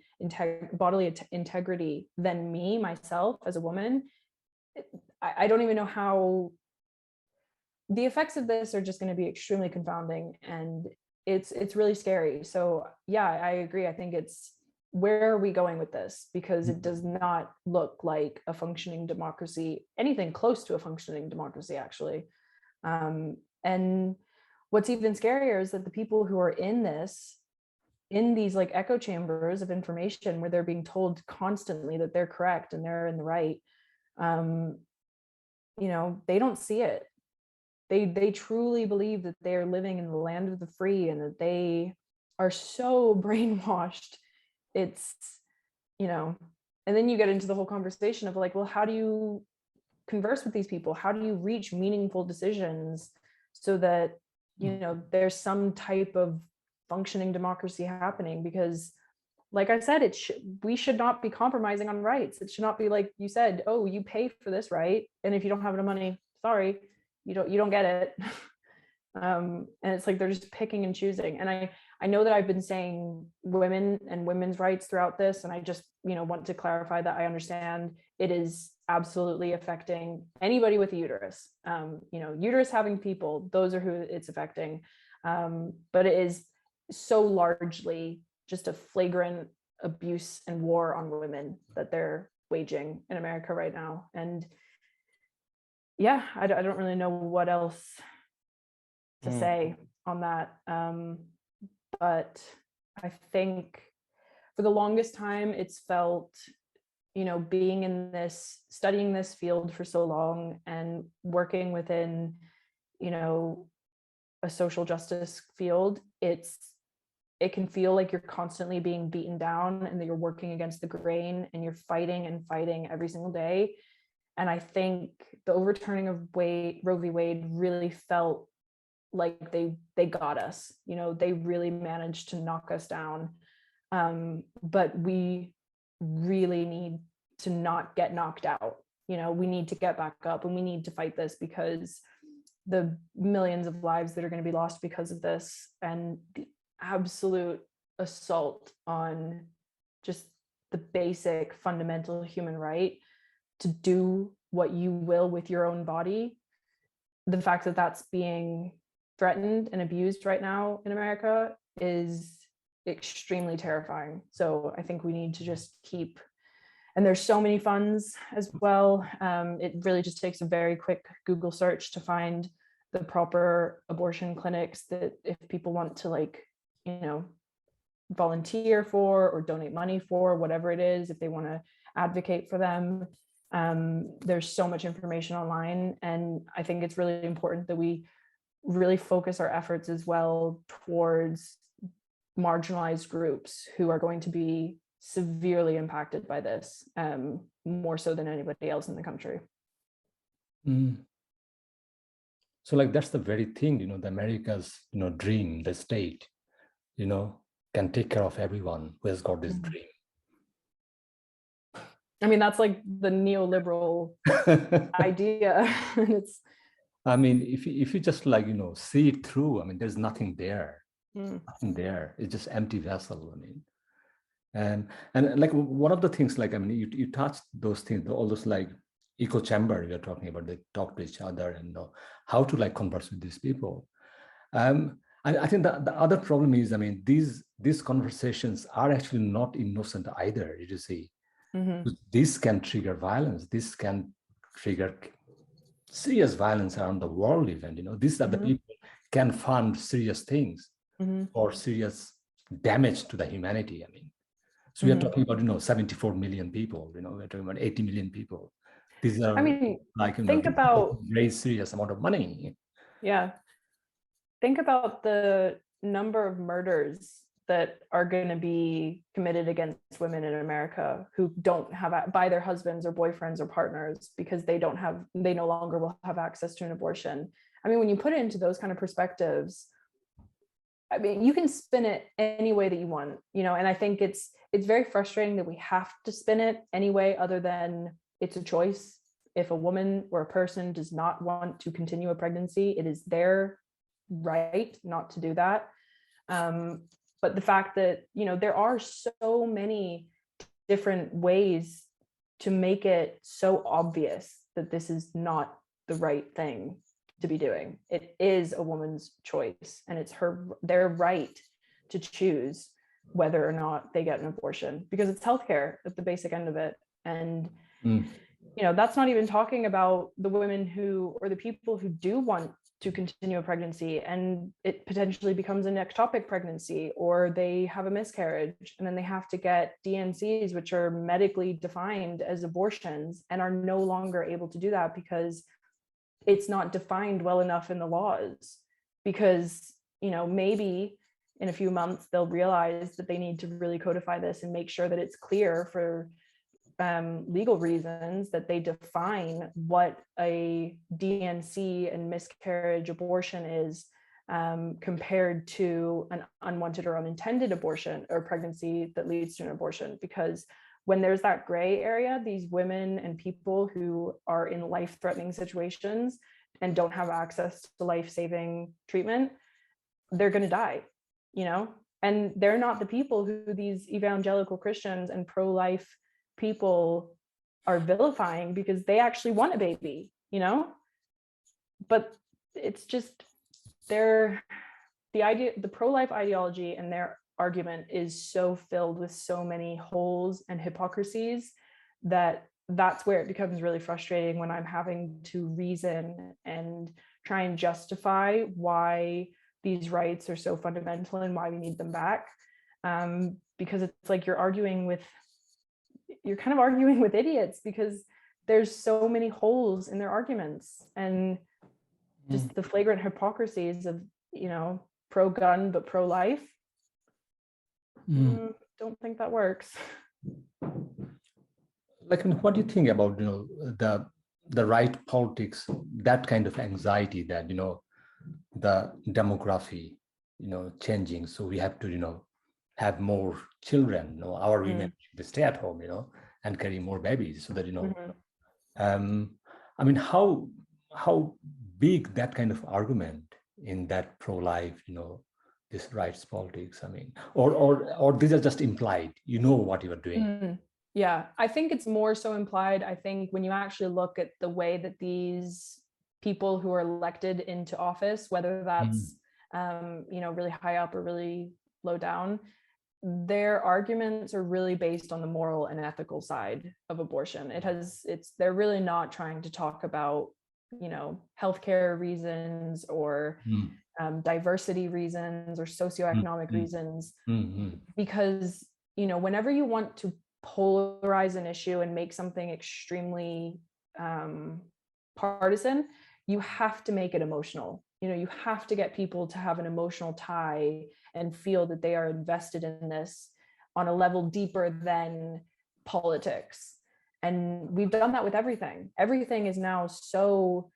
bodily integrity than myself as a woman. I don't even know how. The effects of this are just going to be extremely confounding, and it's really scary. So yeah, I agree. I think it's, where are we going with this? Because it does not look like a functioning democracy, anything close to a functioning democracy, actually. And what's even scarier is that the people who are in these like echo chambers of information, where they're being told constantly that they're correct and they're in the right, they don't see it. They truly believe that they are living in the land of the free, and that they are so brainwashed. It's, and then you get into the whole conversation of like, well, how do you converse with these people? How do you reach meaningful decisions so that, there's some type of functioning democracy happening? Because like I said, we should not be compromising on rights. It should not be like you said, oh, you pay for this right, and if you don't have enough money, sorry, you don't get it. And it's like they're just picking and choosing. And I know that I've been saying women and women's rights throughout this, and I just want to clarify that I understand it is absolutely affecting anybody with a uterus. Uterus having people, those are who it's affecting. But it is so largely just a flagrant abuse and war on women that they're waging in America right now. And yeah, I don't really know what else to say on that. But I think for the longest time, it's felt, being in this, studying this field for so long and working within, a social justice field, it can feel like you're constantly being beaten down and that you're working against the grain and you're fighting and fighting every single day. And I think the overturning of Roe v. Wade really felt like they got us. They really managed to knock us down. But we really need to not get knocked out. We need to get back up, and we need to fight this, because the millions of lives that are going to be lost because of this, and the absolute assault on just the basic fundamental human right to do what you will with your own body. The fact that that's being threatened and abused right now in America is extremely terrifying. So I think we need to just keep, and there's so many funds as well. It really just takes a very quick Google search to find the proper abortion clinics that if people want to, like, you know, volunteer for or donate money for, whatever it is, if they want to advocate for them. There's so much information online, and I think it's really important that we really focus our efforts as well towards marginalized groups who are going to be severely impacted by this, more so than anybody else in the country. So like that's the very thing, the America's, dream, the state, can take care of everyone who has got this dream. I mean, that's like the neoliberal idea. It's, I mean, if you just like, see it through, I mean, there's nothing there. Nothing there. It's just empty vessel. I mean, and like one of the things, like, I mean, you touched those things, all those like echo chamber you're talking about, they talk to each other and how to like converse with these people. I think that the other problem is, I mean, these conversations are actually not innocent either, you see. This can trigger violence. This can trigger serious violence around the world even, these are the people can fund serious things or serious damage to the humanity. I mean, so we are talking about, 74 million people, we're talking about 80 million people. These are, I mean, like, think about raise serious amount of money. Yeah. Think about the number of murders that are going to be committed against women in America who don't have, by their husbands or boyfriends or partners, because they no longer will have access to an abortion. I mean, when you put it into those kind of perspectives, I mean, you can spin it any way that you want, and I think it's very frustrating that we have to spin it any way other than it's a choice. If a woman or a person does not want to continue a pregnancy, it is their right not to do that. But the fact that, there are so many different ways to make it so obvious that this is not the right thing to be doing. It is a woman's choice, and it's their right to choose whether or not they get an abortion, because it's healthcare at the basic end of it. And that's not even talking about the women or the people who do want to continue a pregnancy and it potentially becomes an ectopic pregnancy, or they have a miscarriage and then they have to get DNCs, which are medically defined as abortions, and are no longer able to do that because it's not defined well enough in the laws. Because, maybe in a few months they'll realize that they need to really codify this and make sure that it's clear for legal reasons that they define what a DNC and miscarriage abortion is, compared to an unwanted or unintended abortion or pregnancy that leads to an abortion. Because when there's that gray area, these women and people who are in life-threatening situations and don't have access to life-saving treatment, they're going to die, and they're not the people who these evangelical Christians and pro-life people are vilifying, because they actually want a baby, but it's just the pro-life ideology and their argument is so filled with so many holes and hypocrisies that's where it becomes really frustrating when I'm having to reason and try and justify why these rights are so fundamental and why we need them back. Because it's like you're kind of arguing with idiots, because there's so many holes in their arguments, and just the flagrant hypocrisies of, pro-gun but pro-life. Don't think that works. Like, what do you think about, the right politics, that kind of anxiety that, the demography, changing. So we have to, have more children, our women should stay at home, and carry more babies so that, I mean, how big that kind of argument in that pro-life, this rights politics, I mean, or these are just implied, what you are doing. Yeah, I think it's more so implied. I think when you actually look at the way that these people who are elected into office, whether that's, really high up or really low down, their arguments are really based on the moral and ethical side of abortion. They're really not trying to talk about healthcare reasons or diversity reasons or socioeconomic reasons, because whenever you want to polarize an issue and make something extremely partisan, you have to make it emotional. You have to get people to have an emotional tie and feel that they are invested in this on a level deeper than politics. And we've done that with everything. Everything is now so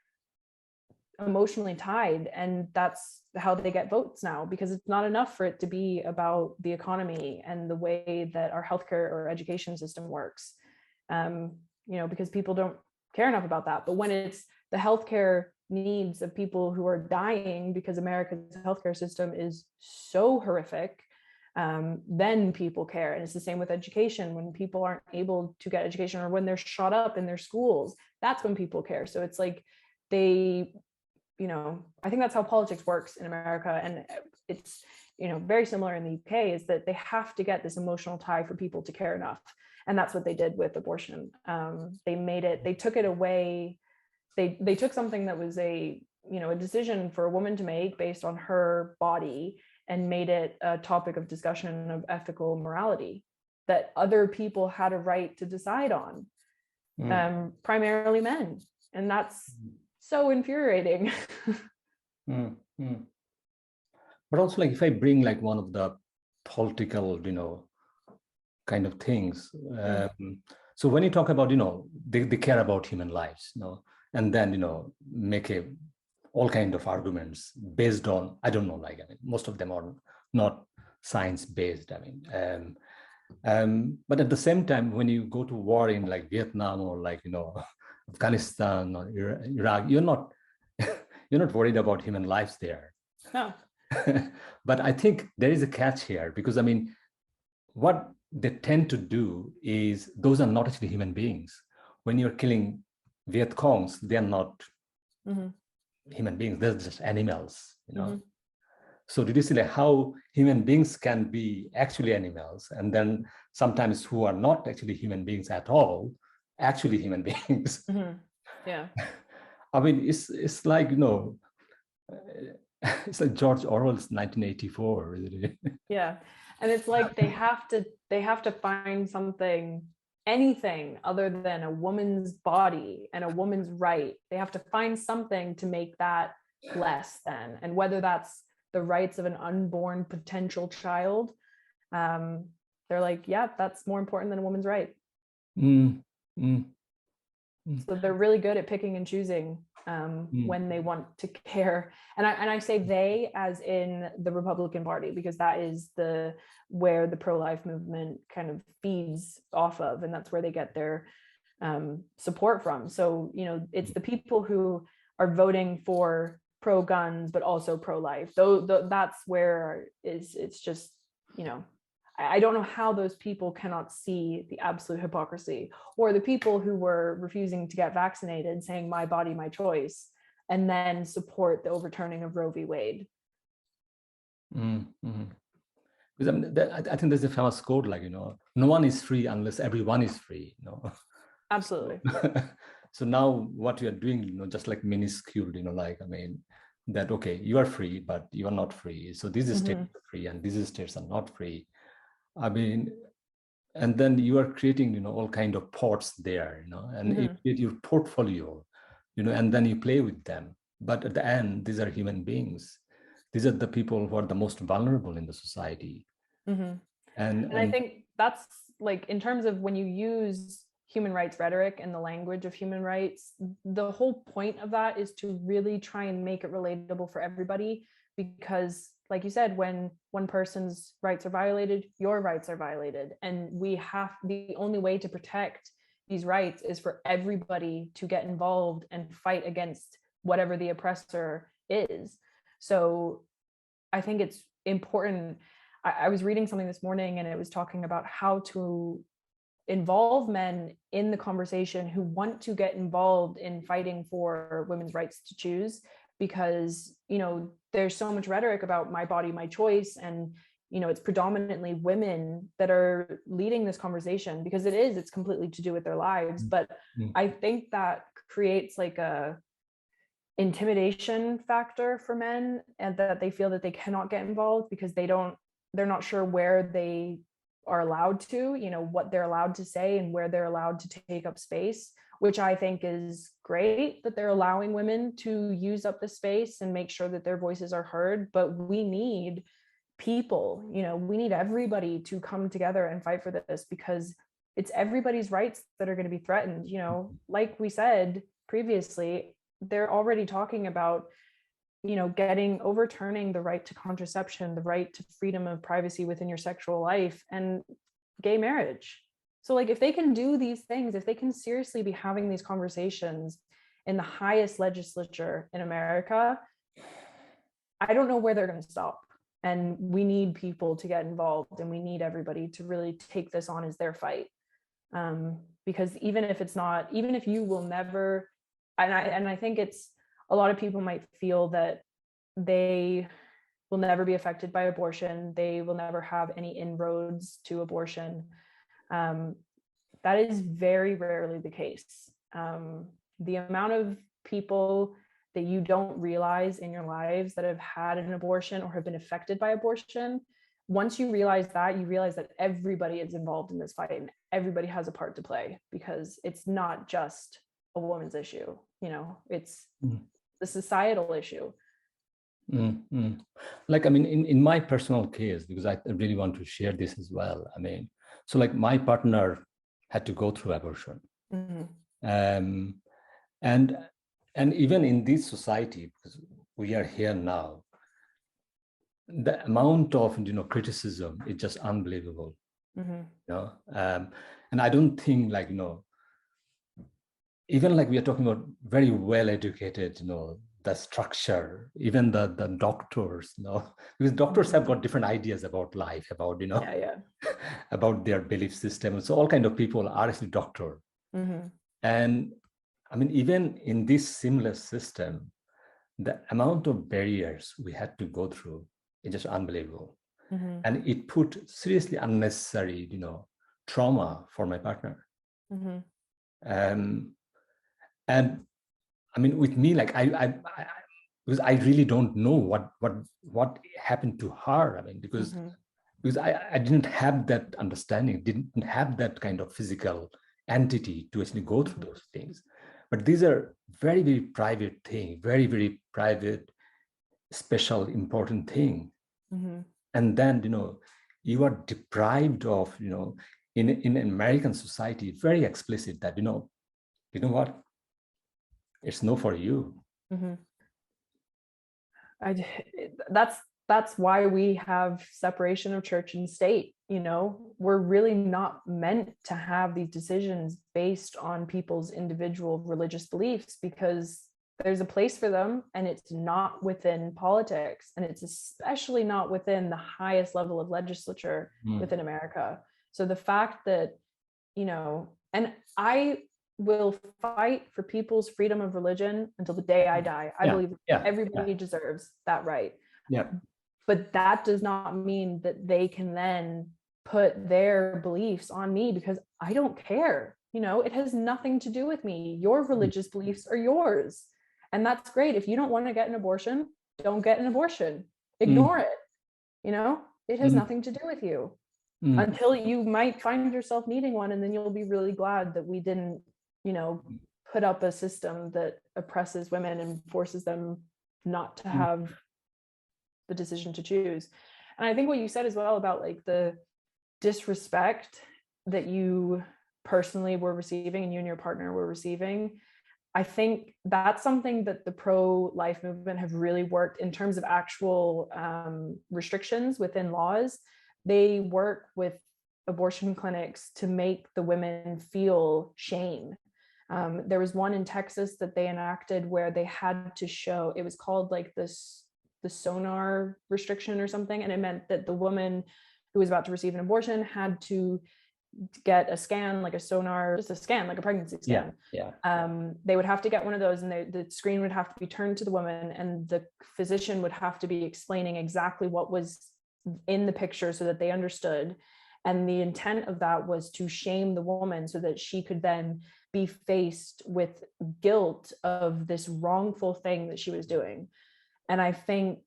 emotionally tied, and that's how they get votes now, because it's not enough for it to be about the economy and the way that our healthcare or education system works, because people don't care enough about that. But when it's the healthcare needs of people who are dying because America's healthcare system is so horrific, then people care. And it's the same with education. When people aren't able to get education, or when they're shut up in their schools, that's when people care. So it's like I think that's how politics works in America. And it's, very similar in the UK, is that they have to get this emotional tie for people to care enough. And that's what they did with abortion. They took it away. They took something that was a decision for a woman to make based on her body, and made it a topic of discussion of ethical morality that other people had a right to decide on, primarily men. And that's so infuriating. But also, like, if I bring like one of the political, kind of things. So when you talk about, they care about human lives, and then, make all kind of arguments based on, I don't know, like, most of them are not science-based. But at the same time, when you go to war in like Vietnam or like, Afghanistan or Iraq, you're not worried about human lives there. No. But I think there is a catch here, because what they tend to do is, those are not actually human beings. When you're killing Viet Congs, they are not human beings, they're just animals, So did you see like how human beings can be actually animals, and then sometimes who are not actually human beings at all, actually human beings? Yeah. I mean, it's like, it's like George Orwell's 1984, isn't it? Yeah. And it's like they have to find anything other than a woman's body and a woman's right. They have to find something to make that less than. And whether that's the rights of an unborn potential child, they're like, yeah, that's more important than a woman's right. So they're really good at picking and choosing when they want to care. And I say they as in the Republican Party, because that is where the pro-life movement kind of feeds off of, and that's where they get their support from. So, it's the people who are voting for pro-guns, but also pro-life. That's where it's just, I don't know how those people cannot see the absolute hypocrisy, or the people who were refusing to get vaccinated saying my body, my choice, and then support the overturning of Roe v. Wade. Because I think there's a famous quote, like, no one is free unless everyone is free. Absolutely. So now what you are doing, just like minuscule, that, okay, you are free, but you are not free. So these states are free and these states are not free. And then you are creating, all kind of pots there, and you create your portfolio, and then you play with them. But at the end, these are human beings. These are the people who are the most vulnerable in the society. And I think that's like, in terms of when you use human rights rhetoric and the language of human rights, the whole point of that is to really try and make it relatable for everybody, because like you said, when one person's rights are violated, your rights are violated. And the only way to protect these rights is for everybody to get involved and fight against whatever the oppressor is. So I think it's important. I was reading something this morning, and it was talking about how to involve men in the conversation who want to get involved in fighting for women's rights to choose, because there's so much rhetoric about my body, my choice, and it's predominantly women that are leading this conversation, because it's completely to do with their lives. But I think that creates like a intimidation factor for men, and that they feel that they cannot get involved because they're not sure where they are allowed to, what they're allowed to say and where they're allowed to take up space, which I think is great that they're allowing women to use up the space and make sure that their voices are heard. But we need people, we need everybody to come together and fight for this, because it's everybody's rights that are going to be threatened. Like we said previously, they're already talking about overturning the right to contraception, the right to freedom of privacy within your sexual life, and gay marriage. So like, if they can do these things, if they can seriously be having these conversations in the highest legislature in America, I don't know where they're going to stop. And we need people to get involved, and we need everybody to really take this on as their fight. Because even if you will never, and I think it's, a lot of people might feel that they will never be affected by abortion. They will never have any inroads to abortion. That is very rarely the case. The amount of people that you don't realize in your lives that have had an abortion or have been affected by abortion, once you realize that everybody is involved in this fight and everybody has a part to play, because it's not just a woman's issue, it's the societal issue. Like, I mean, in my personal case, because I really want to share this as well. I mean, so like my partner had to go through abortion. And even in this society, because we are here now, the amount of criticism is just unbelievable. And I don't think, like, even like we are talking about very well educated, the structure, even the doctors, because doctors have got different ideas about life, about about their belief system. So all kind of people are actually doctor. And I mean, even in this seamless system, the amount of barriers we had to go through is just unbelievable. And it put seriously unnecessary, trauma for my partner. And I mean, with me, like I because I really don't know what happened to her. I mean, because I didn't have that understanding, didn't have that kind of physical entity to actually go through those things. But these are very, very private thing, very, very private, special, important thing. And then, you are deprived of, in American society, very explicit that, you know what, it's no for you. That's why we have separation of church and state. We're really not meant to have these decisions based on people's individual religious beliefs, because there's a place for them, and it's not within politics, and it's especially not within the highest level of legislature within America. So the fact that, and I will fight for people's freedom of religion until the day I die. I believe everybody deserves that right. But that does not mean that they can then put their beliefs on me, because I don't care. It has nothing to do with me. Your religious beliefs are yours. And that's great. If you don't want to get an abortion, don't get an abortion. Ignore it. It has nothing to do with you until you might find yourself needing one. And then you'll be really glad that we didn't, put up a system that oppresses women and forces them not to have the decision to choose. And I think what you said as well about like the disrespect that you personally were receiving and you and your partner were receiving, I think that's something that the pro-life movement have really worked in terms of actual restrictions within laws. They work with abortion clinics to make the women feel shame. There was one in Texas that they enacted where they had to show, it was called like the sonar restriction or something. And it meant that the woman who was about to receive an abortion had to get a scan, like a sonar, just a scan, like a pregnancy scan. They would have to get one of those, and the screen would have to be turned to the woman, and the physician would have to be explaining exactly what was in the picture so that they understood. And the intent of that was to shame the woman so that she could then be faced with guilt of this wrongful thing that she was doing. And I think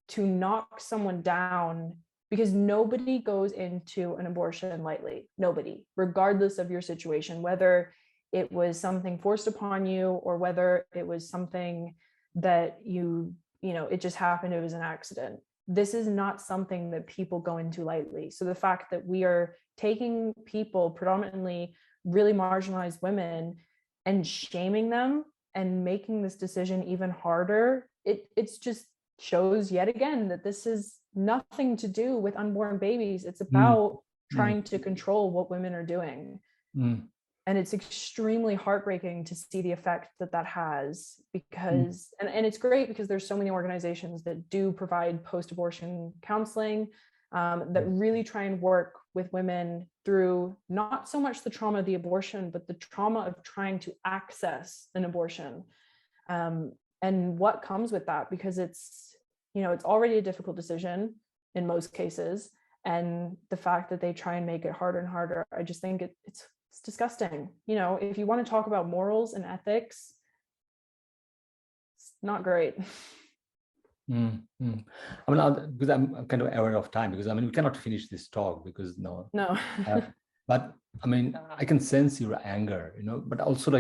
to knock someone down, because nobody goes into an abortion lightly, nobody, regardless of your situation, whether it was something forced upon you or whether it was something that it just happened, it was an accident. This is not something that people go into lightly. So the fact that we are taking people, predominantly really marginalized women, and shaming them and making this decision even harder, it's just shows yet again that this is nothing to do with unborn babies. It's about trying to control what women are doing. And it's extremely heartbreaking to see the effect that has, because and it's great because there's so many organizations that do provide post-abortion counseling that really try and work with women through not so much the trauma of the abortion, but the trauma of trying to access an abortion, and what comes with that, because it's already a difficult decision in most cases, and the fact that they try and make it harder and harder, I just think it's disgusting. If you want to talk about morals and ethics, it's not great. I mean, because I'm kind of aware of time, because we cannot finish this talk because no. But I mean, I can sense your anger, but also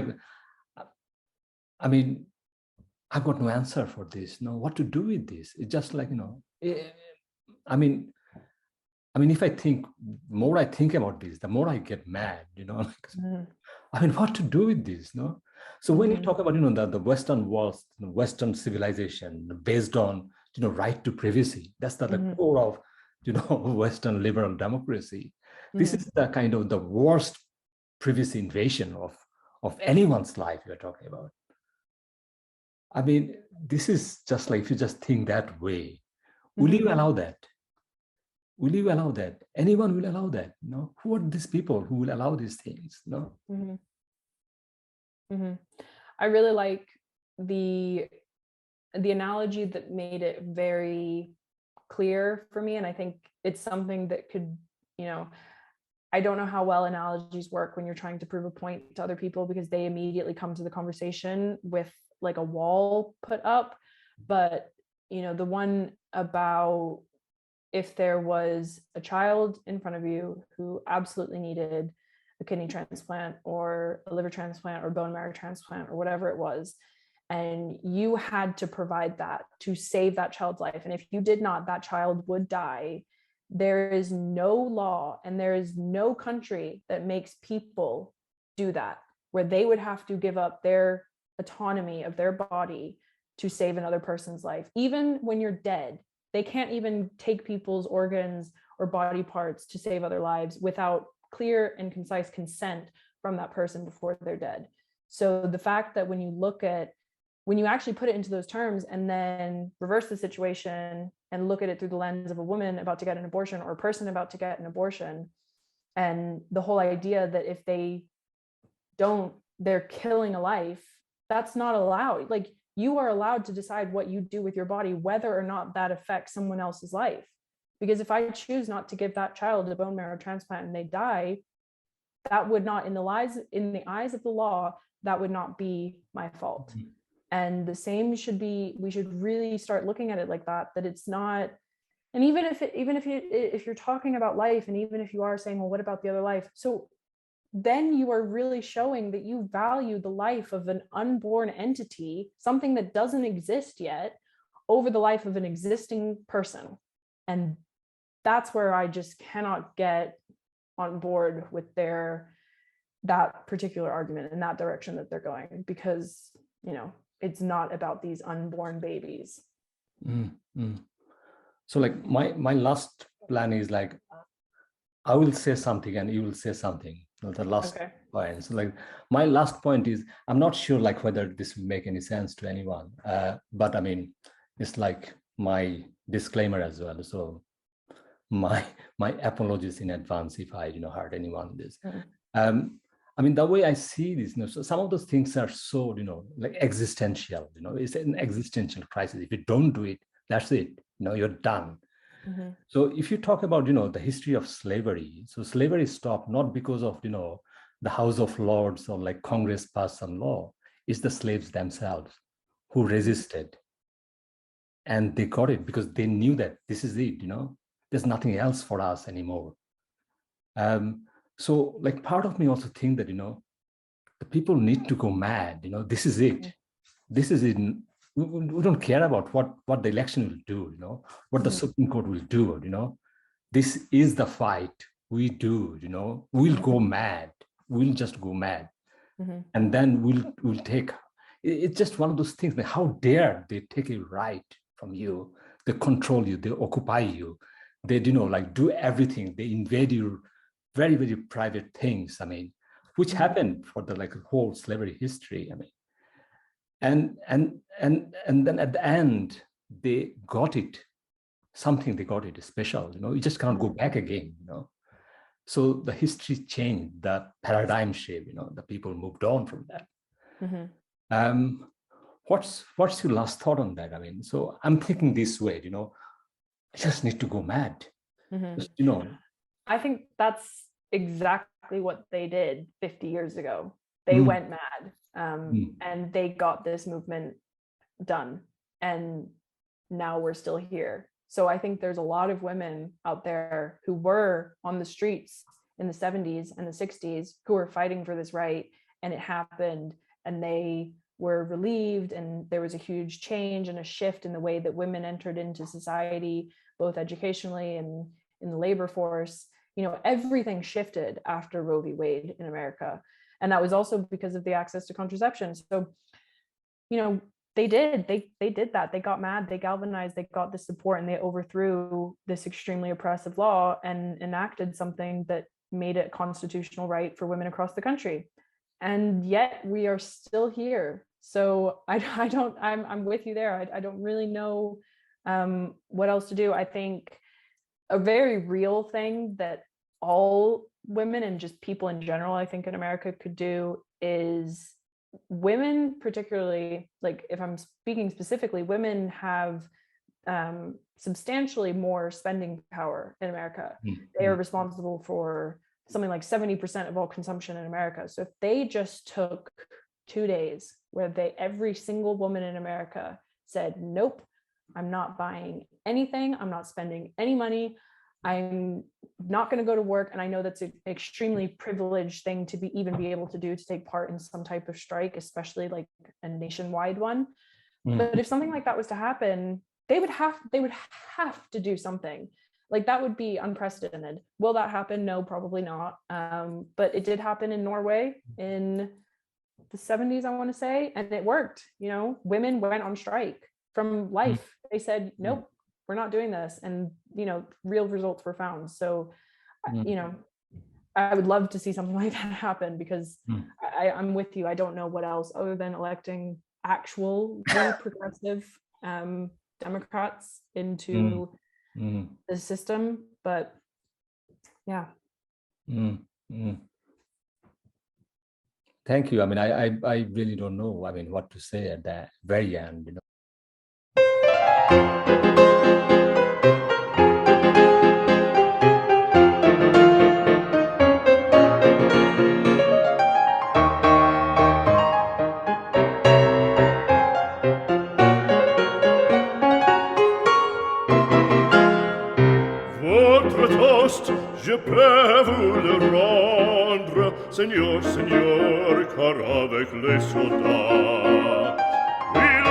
I've got no answer for this. What to do with this? It's just like, if I think more, I think about this, the more I get mad, what to do with this, So when you talk about, the Western world, Western civilization based on, right to privacy, that's the core of, Western liberal democracy. This is the kind of the worst privacy invasion of anyone's life you're talking about. This is just like, if you just think that way, will you allow that? Will you allow that? Anyone will allow that? Who are these people who will allow these things? I really like the analogy that made it very clear for me, and I think it's something that could, I don't know how well analogies work when you're trying to prove a point to other people, because they immediately come to the conversation with like a wall put up. But the one about, if there was a child in front of you who absolutely needed a kidney transplant or a liver transplant or bone marrow transplant or whatever it was, and you had to provide that to save that child's life, and if you did not, that child would die, there is no law and there is no country that makes people do that, where they would have to give up their autonomy of their body to save another person's life. Even when you're dead, they can't even take people's organs or body parts to save other lives without clear and concise consent from that person before they're dead. So the fact that when you actually put it into those terms and then reverse the situation and look at it through the lens of a woman about to get an abortion or a person about to get an abortion, and the whole idea that if they don't, they're killing a life, that's not allowed. Like, you are allowed to decide what you do with your body, whether or not that affects someone else's life. Because if I choose not to give that child a bone marrow transplant and they die, that would not, in the eyes of the law, that would not be my fault. And the same should be, we should really start looking at it like that it's not. And even if you're talking about life, and even if you are saying, well, what about the other life? So then you are really showing that you value the life of an unborn entity, something that doesn't exist yet, over the life of an existing person. And that's where I just cannot get on board with that particular argument in that direction that they're going, because, it's not about these unborn babies. So like my last plan is like, I will say something and you will say something. The last point. So like my last point is, I'm not sure like whether this will make any sense to anyone, but it's like my disclaimer as well. So my apologies in advance if I hurt anyone in this. The way I see this, so some of those things are so like existential. It's an existential crisis. If you don't do it, that's it. You're done. So if you talk about, the history of slavery, so slavery stopped not because of, the House of Lords or like Congress passed some law. It's the slaves themselves who resisted. And they got it because they knew that this is it, there's nothing else for us anymore. So like part of me also think that, the people need to go mad, this is it. This is it. We don't care about what the election will do, what the Supreme Court will do, this is the fight we do, we'll go mad. We'll just go mad. And then we'll take, it's just one of those things that how dare they take a right from you, they control you, they occupy you, they, like do everything, they invade your very, very private things, which happened for the like whole slavery history, and then at the end, they got it, something they got it special, you just cannot go back again, So the history changed, the paradigm shift, the people moved on from that. What's your last thought on that? So I'm thinking this way, I just need to go mad. Just, I think that's exactly what they did 50 years ago. They went mad, and they got this movement done. And now we're still here. So I think there's a lot of women out there who were on the streets in the 70s and the 60s who were fighting for this right, and it happened, and they were relieved, and there was a huge change and a shift in the way that women entered into society, both educationally and in the labor force. Everything shifted after Roe v. Wade in America. And that was also because of the access to contraception. So, they did that. They got mad, they galvanized, they got the support, and they overthrew this extremely oppressive law and enacted something that made it constitutional right for women across the country. And yet we are still here. So I'm with you there. I don't really know what else to do. I think a very real thing that all women and just people in general, I think in America could do is women, particularly, like if I'm speaking specifically, women have substantially more spending power in America. They are responsible for something like 70% of all consumption in America. So if they just took 2 days where every single woman in America said, nope, I'm not buying anything, I'm not spending any money, I'm not going to go to work. And I know that's an extremely privileged thing to even be able to do, to take part in some type of strike, especially like a nationwide one. But if something like that was to happen, they would have to do something. Like that would be unprecedented. Will that happen? No, probably not. But it did happen in Norway in the 70s, I want to say, and it worked. Women went on strike from life. They said, nope, we're not doing this. And, real results were found. So, I would love to see something like that happen, because I'm with you. I don't know what else other than electing actual progressive Democrats into the system. But yeah. Thank you. I really don't know, what to say at the very end, Votre toast, je peux vous le rendre, Seigneur, Seigneur, car avec les soldats, oui,